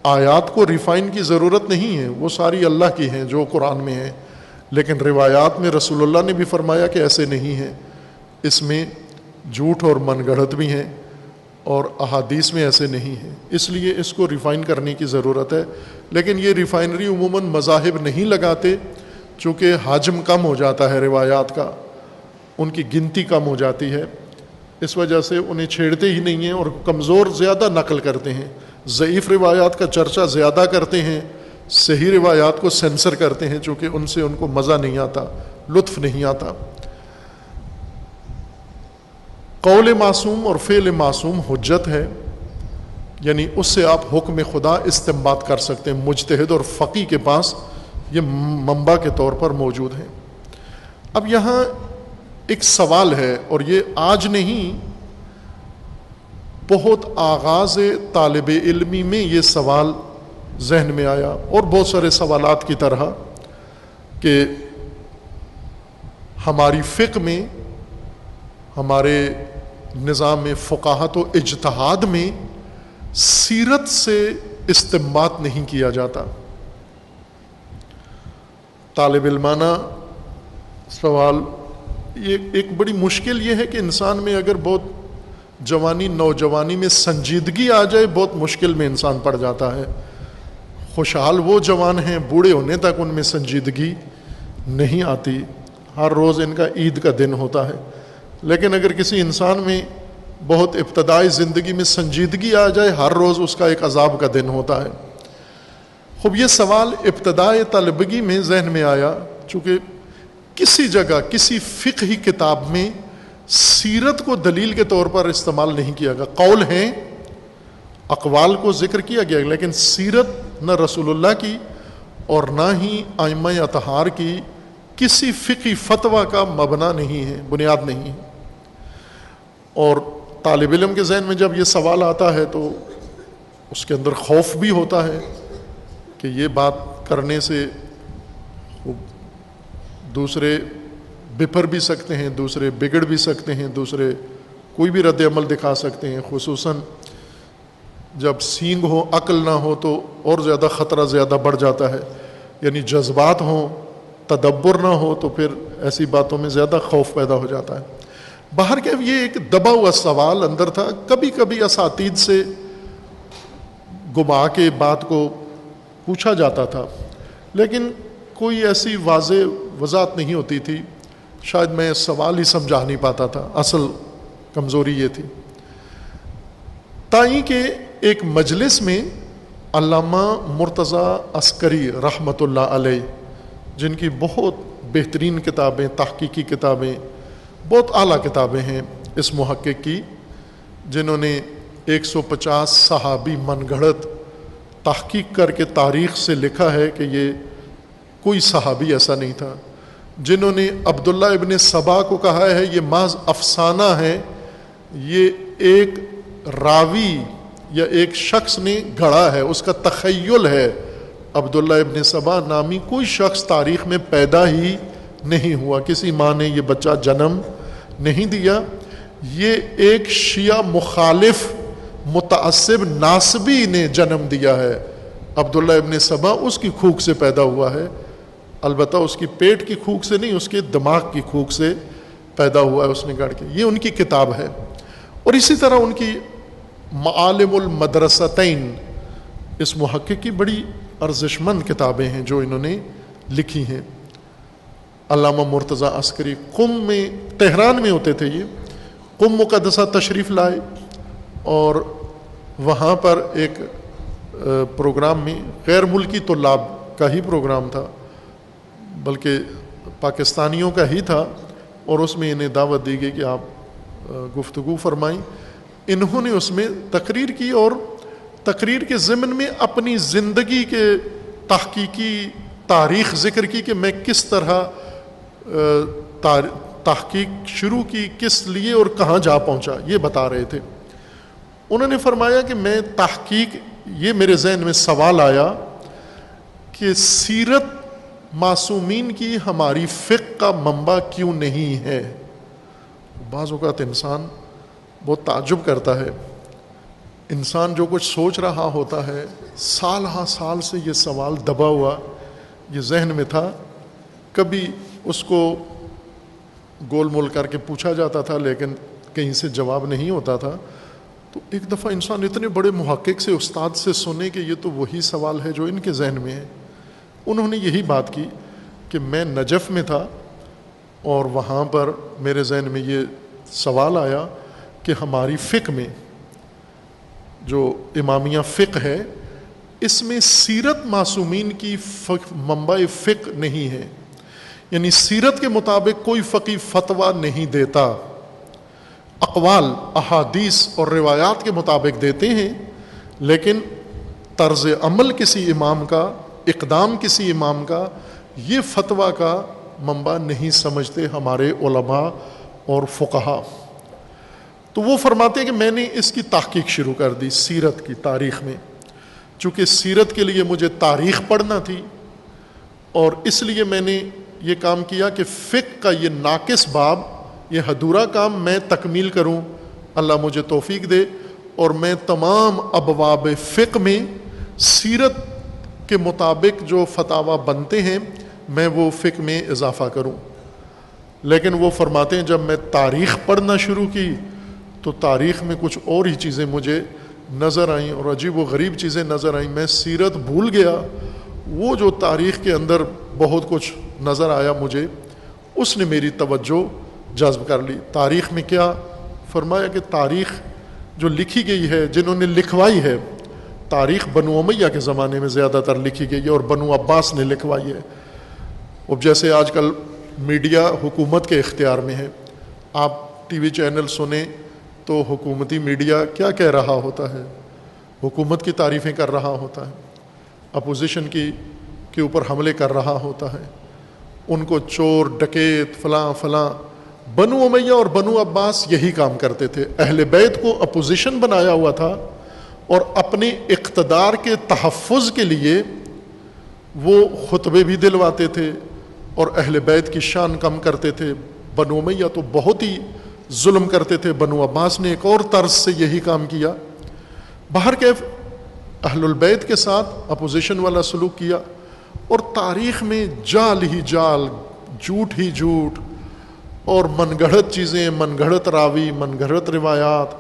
آیات کو ریفائن کی ضرورت نہیں ہے، وہ ساری اللہ کی ہیں جو قرآن میں ہیں، لیکن روایات میں رسول اللہ نے بھی فرمایا کہ ایسے نہیں ہیں، اس میں جھوٹ اور من گڑھت بھی ہیں، اور احادیث میں ایسے نہیں ہیں، اس لیے اس کو ریفائن کرنے کی ضرورت ہے۔ لیکن یہ ریفائنری عموماً مذاہب نہیں لگاتے، چونکہ حجم کم ہو جاتا ہے روایات کا، ان کی گنتی کم ہو جاتی ہے، اس وجہ سے انہیں چھیڑتے ہی نہیں ہیں، اور کمزور زیادہ نقل کرتے ہیں، ضعیف روایات کا چرچا زیادہ کرتے ہیں، صحیح روایات کو سینسر کرتے ہیں، چونکہ ان سے ان کو مزہ نہیں آتا، لطف نہیں آتا۔ قول معصوم اور فعل معصوم حجت ہے، یعنی اس سے آپ حکم خدا استنباط کر سکتے ہیں، مجتہد اور فقی کے پاس یہ منبع کے طور پر موجود ہیں۔ اب یہاں ایک سوال ہے، اور یہ آج نہیں، بہت آغاز طالب علمی میں یہ سوال ذہن میں آیا، اور بہت سارے سوالات کی طرح، کہ ہماری فقہ میں، ہمارے نظام فقاہت و اجتہاد میں سیرت سے استنباط نہیں کیا جاتا۔ طالب علمانہ سوال، یہ ایک بڑی مشکل یہ ہے کہ انسان میں اگر بہت جوانی نوجوانی میں سنجیدگی آ جائے، بہت مشکل میں انسان پڑ جاتا ہے۔ خوشحال وہ جوان ہیں، بوڑھے ہونے تک ان میں سنجیدگی نہیں آتی، ہر روز ان کا عید کا دن ہوتا ہے۔ لیکن اگر کسی انسان میں بہت ابتدائی زندگی میں سنجیدگی آ جائے، ہر روز اس کا ایک عذاب کا دن ہوتا ہے۔ خوب یہ سوال ابتدائی طلبگی میں ذہن میں آیا، چونکہ کسی جگہ کسی فقہی کتاب میں سیرت کو دلیل کے طور پر استعمال نہیں کیا گیا۔ قول ہیں، اقوال کو ذکر کیا گیا، لیکن سیرت نہ رسول اللہ کی اور نہ ہی ائمہ اطہار کی کسی فقہی فتویٰ کا مبنا نہیں ہے، بنیاد نہیں ہے۔ اور طالب علم کے ذہن میں جب یہ سوال آتا ہے تو اس کے اندر خوف بھی ہوتا ہے کہ یہ بات کرنے سے دوسرے بپھر بھی سکتے ہیں، دوسرے بگڑ بھی سکتے ہیں، دوسرے کوئی بھی رد عمل دکھا سکتے ہیں، خصوصاً جب سینگ ہو، عقل نہ ہو تو اور زیادہ خطرہ زیادہ بڑھ جاتا ہے، یعنی جذبات ہوں، تدبر نہ ہو تو پھر ایسی باتوں میں زیادہ خوف پیدا ہو جاتا ہے۔ باہر کے یہ ایک دبا ہوا سوال اندر تھا، کبھی کبھی اساتید سے گما کے بات کو پوچھا جاتا تھا، لیکن کوئی ایسی واضح وضاحت نہیں ہوتی تھی، شاید میں سوال ہی سمجھا نہیں پاتا تھا، اصل کمزوری یہ تھی۔ تائیں کہ ایک مجلس میں علامہ مرتضیٰ عسکری رحمۃ اللہ علیہ، جن کی بہت بہترین کتابیں، تحقیقی کتابیں، بہت اعلیٰ کتابیں ہیں اس محقق کی، جنہوں نے 150 صحابی من گھڑت تحقیق کر کے تاریخ سے لکھا ہے کہ یہ کوئی صحابی ایسا نہیں تھا، جنہوں نے عبداللہ ابن سبا کو کہا ہے یہ محض افسانہ ہے، یہ ایک راوی یا ایک شخص نے گھڑا ہے، اس کا تخیل ہے، عبداللہ ابن سبا نامی کوئی شخص تاریخ میں پیدا ہی نہیں ہوا، کسی ماں نے یہ بچہ جنم نہیں دیا، یہ ایک شیعہ مخالف متعصب ناصبی نے جنم دیا ہے۔ عبداللہ ابن سبا اس کی کھوک سے پیدا ہوا ہے، البتہ اس کی پیٹ کی کھوک سے نہیں، اس کے دماغ کی کھوک سے پیدا ہوا ہے، اس نے گڑھ کے، یہ ان کی کتاب ہے۔ اور اسی طرح ان کی معالم المدرستین، اس محقق کی بڑی ارزش مند کتابیں ہیں جو انہوں نے لکھی ہیں۔ علامہ مرتضیٰ عسکری قم میں، تہران میں ہوتے تھے، یہ قم مقدسہ تشریف لائے، اور وہاں پر ایک پروگرام میں غیر ملکی طلاب کا ہی پروگرام تھا، بلکہ پاکستانیوں کا ہی تھا، اور اس میں انہیں دعوت دی گئی کہ آپ گفتگو فرمائیں۔ انہوں نے اس میں تقریر کی، اور تقریر کے ضمن میں اپنی زندگی کے تحقیقی تاریخ ذکر کی کہ میں کس طرح تحقیق شروع کی، کس لیے اور کہاں جا پہنچا، یہ بتا رہے تھے۔ انہوں نے فرمایا کہ میں تحقیق، یہ میرے ذہن میں سوال آیا کہ سیرت معصومین کی ہماری فقہ کا منبع کیوں نہیں ہے؟ بعض اوقات انسان بہت تعجب کرتا ہے انسان جو کچھ سوچ رہا ہوتا ہے، سال ہاں سال سے یہ سوال دبا ہوا یہ ذہن میں تھا، کبھی اس کو گول مول کر کے پوچھا جاتا تھا لیکن کہیں سے جواب نہیں ہوتا تھا، تو ایک دفعہ انسان اتنے بڑے محقق سے، استاد سے سنے کہ یہ تو وہی سوال ہے جو ان کے ذہن میں ہے۔ انہوں نے یہی بات کی کہ میں نجف میں تھا اور وہاں پر میرے ذہن میں یہ سوال آیا کہ ہماری فقہ میں جو امامیہ فقہ ہے، اس میں سیرت معصومین کی منبع فقہ نہیں ہے، یعنی سیرت کے مطابق کوئی فقی فتویٰ نہیں دیتا، اقوال، احادیث اور روایات کے مطابق دیتے ہیں، لیکن طرز عمل کسی امام کا، اقدام کسی امام کا، یہ فتویٰ کا منبع نہیں سمجھتے ہمارے علماء اور فقہا۔ تو وہ فرماتے ہیں کہ میں نے اس کی تحقیق شروع کر دی سیرت کی تاریخ میں، چونکہ سیرت کے لیے مجھے تاریخ پڑھنا تھی، اور اس لیے میں نے یہ کام کیا کہ فقہ کا یہ ناقص باب، یہ ادھورا کام میں تکمیل کروں، اللہ مجھے توفیق دے، اور میں تمام ابواب فقہ میں سیرت کے مطابق جو فتاویٰ بنتے ہیں میں وہ فقہ میں اضافہ کروں۔ لیکن وہ فرماتے ہیں جب میں تاریخ پڑھنا شروع کی تو تاریخ میں کچھ اور ہی چیزیں مجھے نظر آئیں اور عجیب و غریب چیزیں نظر آئیں، میں سیرت بھول گیا، وہ جو تاریخ کے اندر بہت کچھ نظر آیا مجھے، اس نے میری توجہ جذب کر لی۔ تاریخ میں کیا فرمایا کہ تاریخ جو لکھی گئی ہے، جنہوں نے لکھوائی ہے، تاریخ بنو امیہ کے زمانے میں زیادہ تر لکھی گئی ہے اور بنو عباس نے لکھوائی ہے۔ اب جیسے آج کل میڈیا حکومت کے اختیار میں ہے، آپ ٹی وی چینل سنیں تو حکومتی میڈیا کیا کہہ رہا ہوتا ہے، حکومت کی تعریفیں کر رہا ہوتا ہے، اپوزیشن کے اوپر حملے کر رہا ہوتا ہے، ان کو چور، ڈکیت، فلاں فلاں۔ بنو امیہ اور بنو عباس یہی کام کرتے تھے، اہل بیت کو اپوزیشن بنایا ہوا تھا اور اپنے اقتدار کے تحفظ کے لیے وہ خطبے بھی دلواتے تھے اور اہل بیت کی شان کم کرتے تھے۔ بنو امیہ تو بہت ہی ظلم کرتے تھے، بنو عباس نے ایک اور طرز سے یہی کام کیا۔ بہرکیف اہل البیت کے ساتھ اپوزیشن والا سلوک کیا، اور تاریخ میں جال ہی جال، جھوٹ ہی جھوٹ، اور من گھڑت چیزیں، من گھڑت راوی، من گھڑت روایات۔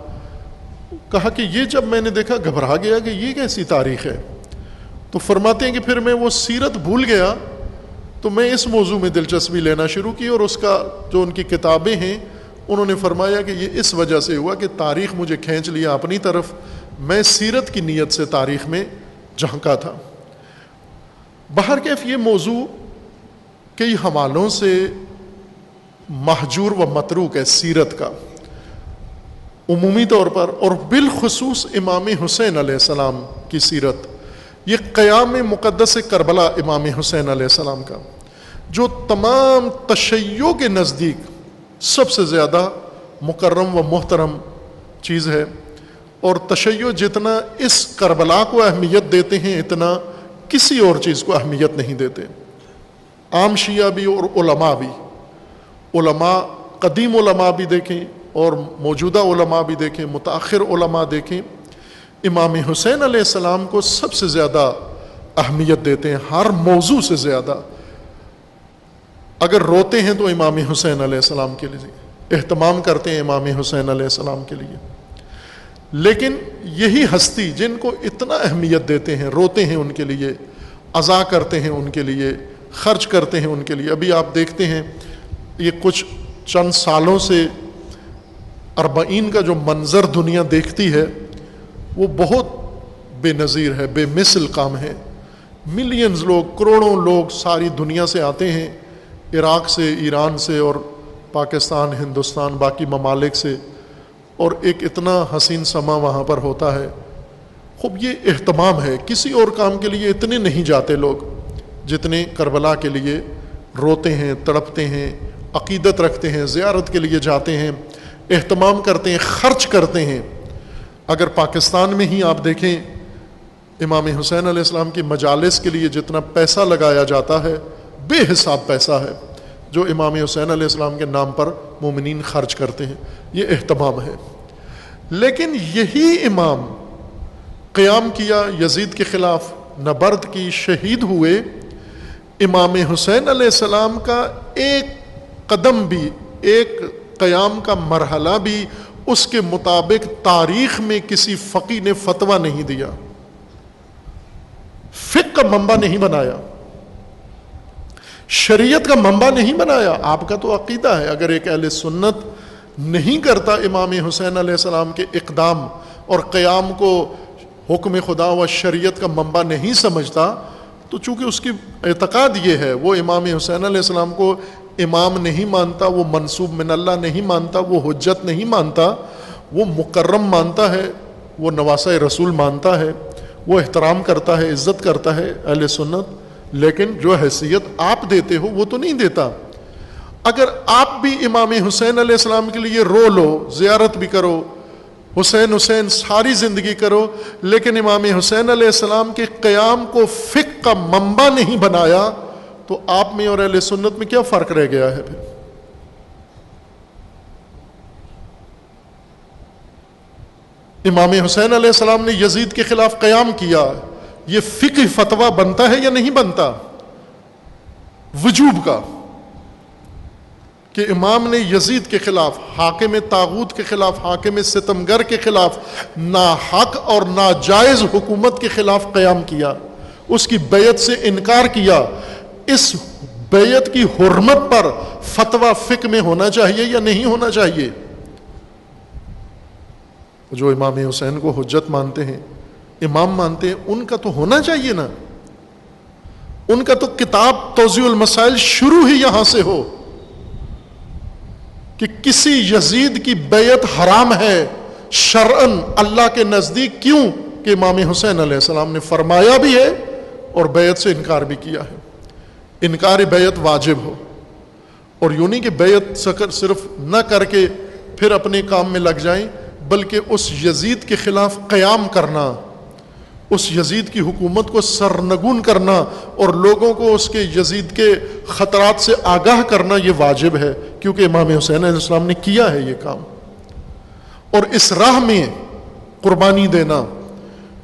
کہا کہ یہ جب میں نے دیکھا گھبرا گیا کہ یہ کیسی تاریخ ہے، تو فرماتے ہیں کہ پھر میں وہ سیرت بھول گیا، تو میں اس موضوع میں دلچسپی لینا شروع کی، اور اس کا جو ان کی کتابیں ہیں انہوں نے فرمایا کہ یہ اس وجہ سے ہوا کہ تاریخ مجھے کھینچ لیا اپنی طرف، میں سیرت کی نیت سے تاریخ میں جھانکا تھا۔ بہرکیف یہ موضوع کئی حوالوں سے محجور و متروک ہے سیرت کا، عمومی طور پر، اور بالخصوص امام حسین علیہ السلام کی سیرت، یہ قیام مقدس کربلا امام حسین علیہ السلام کا، جو تمام تشیع کے نزدیک سب سے زیادہ مکرم و محترم چیز ہے، اور تشیع جتنا اس کربلا کو اہمیت دیتے ہیں اتنا کسی اور چیز کو اہمیت نہیں دیتے، عام شیعہ بھی اور علماء بھی۔ علماء، قدیم علماء بھی دیکھیں اور موجودہ علماء بھی دیکھیں، متأخر علماء دیکھیں، امام حسین علیہ السلام کو سب سے زیادہ اہمیت دیتے ہیں، ہر موضوع سے زیادہ۔ اگر روتے ہیں تو امام حسین علیہ السلام کے لیے اہتمام کرتے ہیں، امام حسین علیہ السلام کے لیے۔ لیکن یہی ہستی جن کو اتنا اہمیت دیتے ہیں، روتے ہیں ان کے لیے، عزا کرتے ہیں ان کے لیے، خرچ کرتے ہیں ان کے لیے۔ ابھی آپ دیکھتے ہیں یہ کچھ چند سالوں سے اربعین کا جو منظر دنیا دیکھتی ہے وہ بہت بے نظیر ہے، بے مثل کام ہے۔ ملینز لوگ، کروڑوں لوگ ساری دنیا سے آتے ہیں، عراق سے، ایران سے، اور پاکستان، ہندوستان، باقی ممالک سے، اور ایک اتنا حسین سما وہاں پر ہوتا ہے۔ خوب یہ اہتمام ہے، کسی اور کام کے لیے اتنے نہیں جاتے لوگ جتنے کربلا کے لیے روتے ہیں، تڑپتے ہیں، عقیدت رکھتے ہیں، زیارت کے لیے جاتے ہیں، اہتمام کرتے ہیں، خرچ کرتے ہیں۔ اگر پاکستان میں ہی آپ دیکھیں امام حسین علیہ السلام کی مجالس کے لیے جتنا پیسہ لگایا جاتا ہے، بے حساب پیسہ ہے جو امام حسین علیہ السلام کے نام پر مومنین خرچ کرتے ہیں، یہ اہتمام ہے۔ لیکن یہی امام قیام کیا یزید کے خلاف، نبرد کی، شہید ہوئے، امام حسین علیہ السلام کا ایک قدم بھی، ایک قیام کا مرحلہ بھی اس کے مطابق تاریخ میں کسی فقی نے فتویٰ نہیں دیا، فقہ کا منبع نہیں بنایا، شریعت کا منبع نہیں بنایا۔ آپ کا تو عقیدہ ہے، اگر ایک اہل سنت نہیں کرتا امام حسین علیہ السلام کے اقدام اور قیام کو حکم خدا و شریعت کا منبع نہیں سمجھتا، تو چونکہ اس کی اعتقاد یہ ہے، وہ امام حسین علیہ السلام کو امام نہیں مانتا، وہ منصوب من اللہ نہیں مانتا، وہ حجت نہیں مانتا، وہ مکرم مانتا ہے، وہ نواسہ رسول مانتا ہے، وہ احترام کرتا ہے، عزت کرتا ہے اہل سنت، لیکن جو حیثیت آپ دیتے ہو وہ تو نہیں دیتا۔ اگر آپ بھی امام حسین علیہ السلام کے لیے رو لو، زیارت بھی کرو، حسین حسین ساری زندگی کرو، لیکن امام حسین علیہ السلام کے قیام کو فقہ کا منبع نہیں بنایا، تو آپ میں اور اہل سنت میں کیا فرق رہ گیا ہے پھر؟ امام حسین علیہ السلام نے یزید کے خلاف قیام کیا، یہ فقہ فتویٰ بنتا ہے یا نہیں بنتا وجوب کا، کہ امام نے یزید کے خلاف، حاکم طاغوت کے خلاف، حاکم ستمگر کے خلاف، ناحق اور ناجائز حکومت کے خلاف قیام کیا، اس کی بیعت سے انکار کیا۔ اس بیعت کی حرمت پر فتویٰ فقہ میں ہونا چاہیے یا نہیں ہونا چاہیے؟ جو امام حسین کو حجت مانتے ہیں، امام مانتے ہیں، ان کا تو ہونا چاہیے نا، ان کا تو کتاب توضیح المسائل شروع ہی یہاں سے ہو کہ کسی یزید کی بیعت حرام ہے شرعن اللہ کے نزدیک، کیوں کہ امام حسین علیہ السلام نے فرمایا بھی ہے اور بیعت سے انکار بھی کیا ہے۔ انکار بیعت واجب ہو، اور یوں نہیں کہ بیعت صرف نہ کر کے پھر اپنے کام میں لگ جائیں، بلکہ اس یزید کے خلاف قیام کرنا، اس یزید کی حکومت کو سرنگون کرنا اور لوگوں کو اس کے یزید کے خطرات سے آگاہ کرنا، یہ واجب ہے، کیونکہ امام حسین علیہ السلام نے کیا ہے یہ کام۔ اور اس راہ میں قربانی دینا،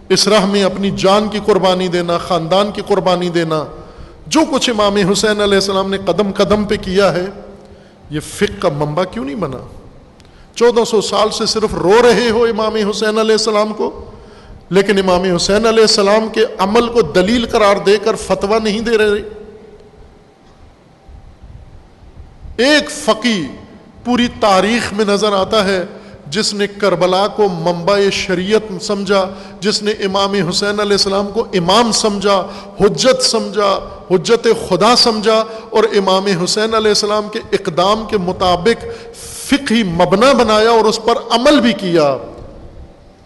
اس راہ میں اپنی جان کی قربانی دینا، خاندان کی قربانی دینا، جو کچھ امام حسین علیہ السلام نے قدم قدم پہ کیا ہے، یہ فقہ کا منبع کیوں نہیں بنا؟ 1400 سال سے صرف رو رہے ہو امام حسین علیہ السلام کو، لیکن امام حسین علیہ السلام کے عمل کو دلیل قرار دے کر فتویٰ نہیں دے رہے۔ ایک فقی پوری تاریخ میں نظر آتا ہے جس نے کربلا کو منبع شریعت سمجھا، جس نے امام حسین علیہ السلام کو امام سمجھا، حجت سمجھا، حجت خدا سمجھا، اور امام حسین علیہ السلام کے اقدام کے مطابق فقہی مبنی بنایا اور اس پر عمل بھی کیا،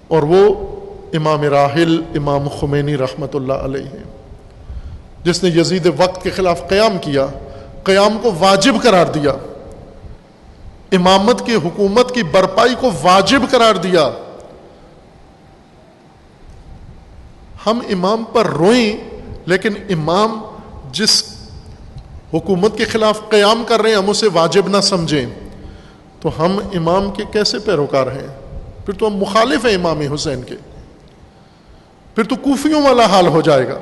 اور وہ امام راحل امام خمینی رحمۃ اللہ علیہ ہے، جس نے یزید وقت کے خلاف قیام کیا، قیام کو واجب قرار دیا، امامت کی حکومت کی برپائی کو واجب قرار دیا۔ ہم امام پر روئیں، لیکن امام جس حکومت کے خلاف قیام کر رہے ہیں ہم اسے واجب نہ سمجھیں، تو ہم امام کے کیسے پیروکار ہیں؟ پھر تو ہم مخالف ہیں امام حسین کے، پھر تو کوفیوں والا حال ہو جائے گا۔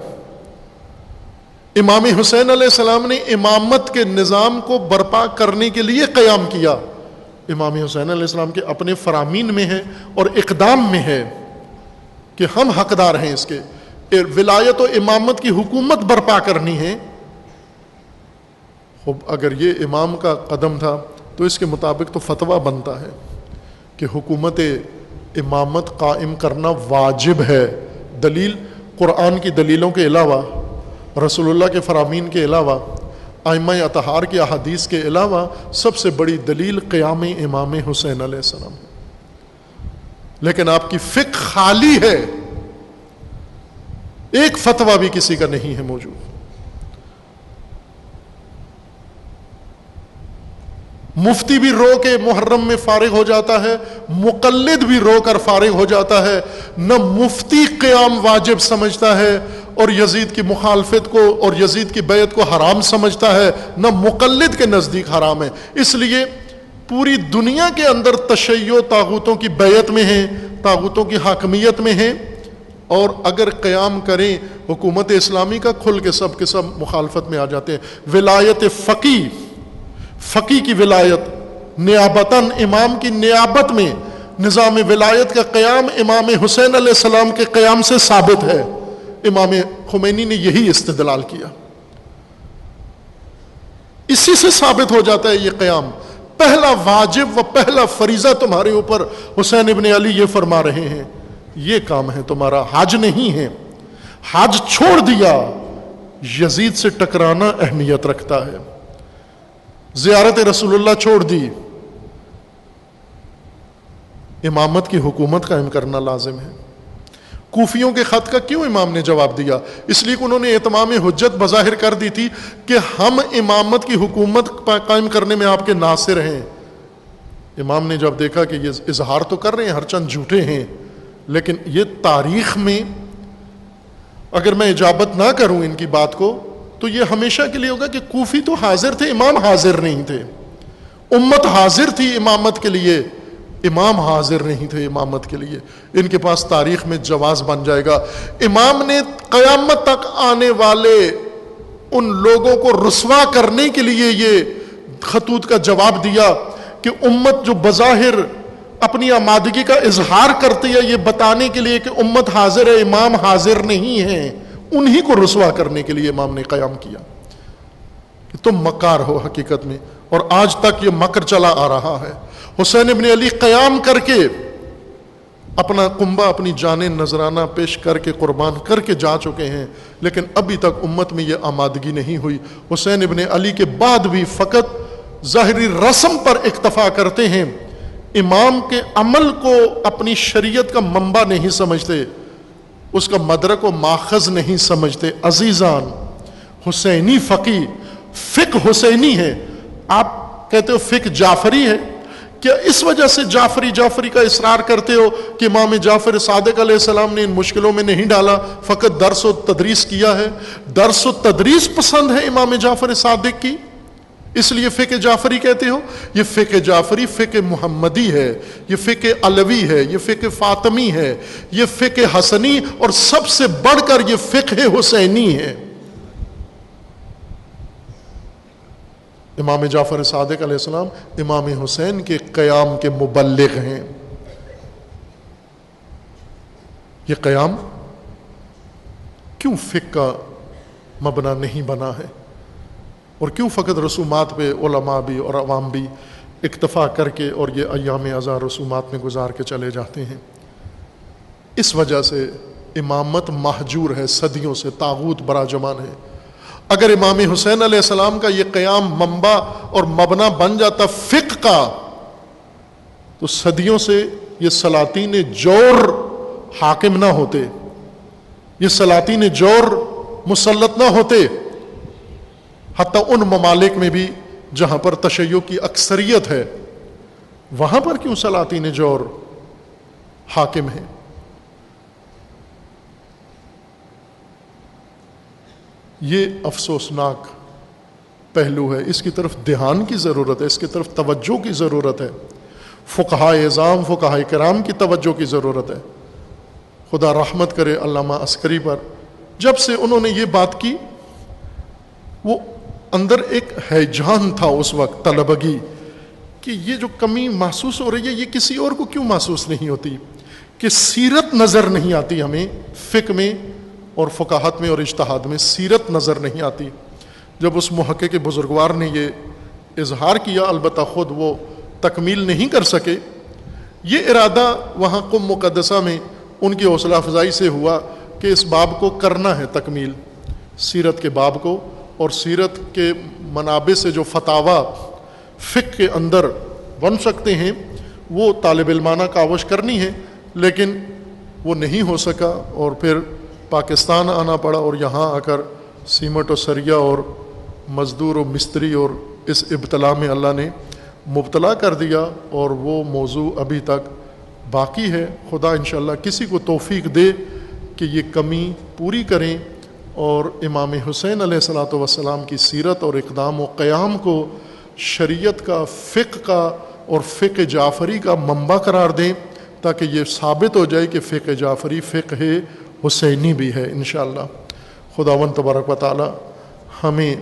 امام حسین علیہ السلام نے امامت کے نظام کو برپا کرنے کے لیے قیام کیا۔ امام حسین علیہ السلام کے اپنے فرامین میں ہے اور اقدام میں ہے کہ ہم حقدار ہیں اس کے، ولایت و امامت کی حکومت برپا کرنی ہے۔ اگر یہ امام کا قدم تھا تو اس کے مطابق تو فتویٰ بنتا ہے کہ حکومت امامت قائم کرنا واجب ہے۔ دلیل قرآن کی دلیلوں کے علاوہ، رسول اللہ کے فرامین کے علاوہ، ائمہ اطہار کی احادیث کے علاوہ سب سے بڑی دلیل قیام امام حسین علیہ السلام ہے۔ لیکن آپ کی فقہ خالی ہے، ایک فتویٰ بھی کسی کا نہیں ہے موجود۔ مفتی بھی رو کے محرم میں فارغ ہو جاتا ہے، مقلد بھی رو کر فارغ ہو جاتا ہے۔ نہ مفتی قیام واجب سمجھتا ہے اور یزید کی مخالفت کو اور یزید کی بیعت کو حرام سمجھتا ہے، نہ مقلد کے نزدیک حرام ہے۔ اس لیے پوری دنیا کے اندر تشیع طاغوتوں کی بیعت میں ہیں، طاغوتوں کی حاکمیت میں ہیں، اور اگر قیام کریں حکومت اسلامی کا، کھل کے سب مخالفت میں آ جاتے ہیں۔ ولایت فقی کی ولایت نیابتاً امام کی نیابت میں نظام ولایت کا قیام امام حسین علیہ السلام کے قیام سے ثابت ہے۔ امام خمینی نے یہی استدلال کیا، اسی سے ثابت ہو جاتا ہے یہ قیام۔ پہلا واجب و پہلا فریضہ تمہارے اوپر حسین ابن علی یہ فرما رہے ہیں، یہ کام ہے تمہارا، حج نہیں ہے۔ حج چھوڑ دیا، یزید سے ٹکرانا اہمیت رکھتا ہے۔ زیارت رسول اللہ چھوڑ دی، امامت کی حکومت قائم کرنا لازم ہے۔ کوفیوں کے خط کا کیوں امام نے جواب دیا؟ اس لیے کہ انہوں نے اتمام حجت بظاہر کر دی تھی کہ ہم امامت کی حکومت قائم کرنے میں آپ کے ناصر ہیں۔ امام نے جب دیکھا کہ یہ اظہار تو کر رہے ہیں، ہر چند جھوٹے ہیں، لیکن یہ تاریخ میں اگر میں اجابت نہ کروں ان کی بات کو تو یہ ہمیشہ کے لیے ہوگا کہ کوفی تو حاضر تھے، امام حاضر نہیں تھے۔ امت حاضر تھی امامت کے لیے، امام حاضر نہیں تھے امامت کے لیے۔ ان کے پاس تاریخ میں جواز بن جائے گا۔ امام نے قیامت تک آنے والے ان لوگوں کو رسوا کرنے کے لیے یہ خطوط کا جواب دیا کہ امت جو بظاہر اپنی آمادگی کا اظہار کرتی ہے یہ بتانے کے لیے کہ امت حاضر ہے، امام حاضر نہیں ہے، انہی کو رسوا کرنے کے لیے امام نے قیام کیا کہ تم مکار ہو حقیقت میں، اور آج تک یہ مکر چلا آ رہا ہے۔ حسین ابن علی قیام کر کے اپنا کنبہ، اپنی جانیں نذرانہ پیش کر کے قربان کر کے جا چکے ہیں، لیکن ابھی تک امت میں یہ آمادگی نہیں ہوئی۔ حسین ابن علی کے بعد بھی فقط ظاہری رسم پر اکتفا کرتے ہیں، امام کے عمل کو اپنی شریعت کا منبع نہیں سمجھتے، اس کا مدرک و ماخذ نہیں سمجھتے۔ عزیزان، حسینی فقہ حسینی ہے، آپ کہتے ہو فقہ جعفری ہے، کیا اس وجہ سے جعفری کا اصرار کرتے ہو کہ امام جعفر صادق علیہ السلام نے ان مشکلوں میں نہیں ڈالا، فقط درس و تدریس کیا ہے؟ درس و تدریس پسند ہے امام جعفر صادق کی، اس لیے فقہ جعفری کہتے ہو؟ یہ فقہ جعفری فقہ محمدی ہے، یہ فقہ علوی ہے، یہ فقہ فاطمی ہے، یہ فقہ حسنی، اور سب سے بڑھ کر یہ فقہ حسینی ہے۔ امام جعفر صادق علیہ السلام امام حسین کے قیام کے مبلغ ہیں۔ یہ قیام کیوں فقہ کا مبنی نہیں بنا ہے، اور کیوں فقط رسومات پہ علماء بھی اور عوام بھی اکتفا کر کے اور یہ ایام ازاں رسومات میں گزار کے چلے جاتے ہیں؟ اس وجہ سے امامت محجور ہے، صدیوں سے طاغوت براجمان ہے۔ اگر امام حسین علیہ السلام کا یہ قیام منبع اور مبنی بن جاتا فقہ کا، تو صدیوں سے یہ سلاطین جور حاکم نہ ہوتے، یہ سلاطین جور مسلط نہ ہوتے، حتیٰ ان ممالک میں بھی جہاں پر تشیع کی اکثریت ہے، وہاں پر کیوں سلاطین جور حاکم ہیں؟ یہ افسوسناک پہلو ہے، اس کی طرف دھیان کی ضرورت ہے، اس کی طرف توجہ کی ضرورت ہے، فقہائے اعظام فقہائے کرام کی توجہ کی ضرورت ہے۔ خدا رحمت کرے علامہ عسکری پر، جب سے انہوں نے یہ بات کی وہ اندر ایک ہیجان تھا اس وقت طلبگی کہ یہ جو کمی محسوس ہو رہی ہے یہ کسی اور کو کیوں محسوس نہیں ہوتی، کہ سیرت نظر نہیں آتی ہمیں فقہ میں اور فقاہت میں اور اجتہاد میں، سیرت نظر نہیں آتی۔ جب اس محقق بزرگوار نے یہ اظہار کیا، البتہ خود وہ تکمیل نہیں کر سکے، یہ ارادہ وہاں قم مقدسہ میں ان کی حوصلہ افزائی سے ہوا کہ اس باب کو کرنا ہے تکمیل، سیرت کے باب کو، اور سیرت کے منابع سے جو فتاویٰ فقہ کے اندر بن سکتے ہیں وہ طالب علمانہ کاوش کرنی ہے، لیکن وہ نہیں ہو سکا، اور پھر پاکستان آنا پڑا، اور یہاں آ کر سیمٹ و سریا اور مزدور و مستری اور اس ابتلا میں اللہ نے مبتلا کر دیا، اور وہ موضوع ابھی تک باقی ہے۔ خدا انشاءاللہ کسی کو توفیق دے کہ یہ کمی پوری کریں اور امام حسین علیہ الصلوۃ والسلام کی سیرت اور اقدام و قیام کو شریعت کا، فقہ کا اور فقہ جعفری کا منبع قرار دیں، تاکہ یہ ثابت ہو جائے کہ فقہ جعفری فقہ حسینی بھی ہے انشاءاللہ۔ خداوند تبارک و تعالی ہمیں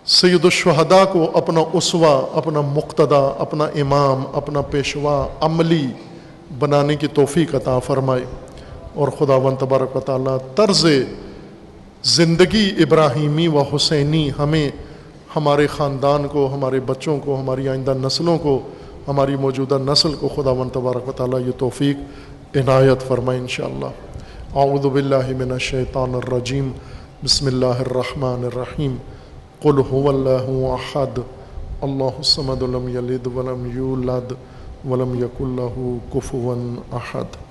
سید الشہداء کو اپنا اسوہ، اپنا مقتدیٰ، اپنا امام، اپنا پیشوا عملی بنانے کی توفیق عطا فرمائے، اور خداوند تبارک و تعالی طرز زندگی ابراہیمی و حسینی ہمیں، ہمارے خاندان کو، ہمارے بچوں کو، ہماری آئندہ نسلوں کو، ہماری موجودہ نسل کو خداوند تبارک و تعالی یہ توفیق عنایت فرمائے انشاءاللہ۔ اعوذ باللہ من الشیطان الرجیم، بسم اللہ الرحمن الرحیم۔ قل هو اللہ احد اللہ الصمد لم یلد ولم یولد ولم یکن لہ کفوا احد۔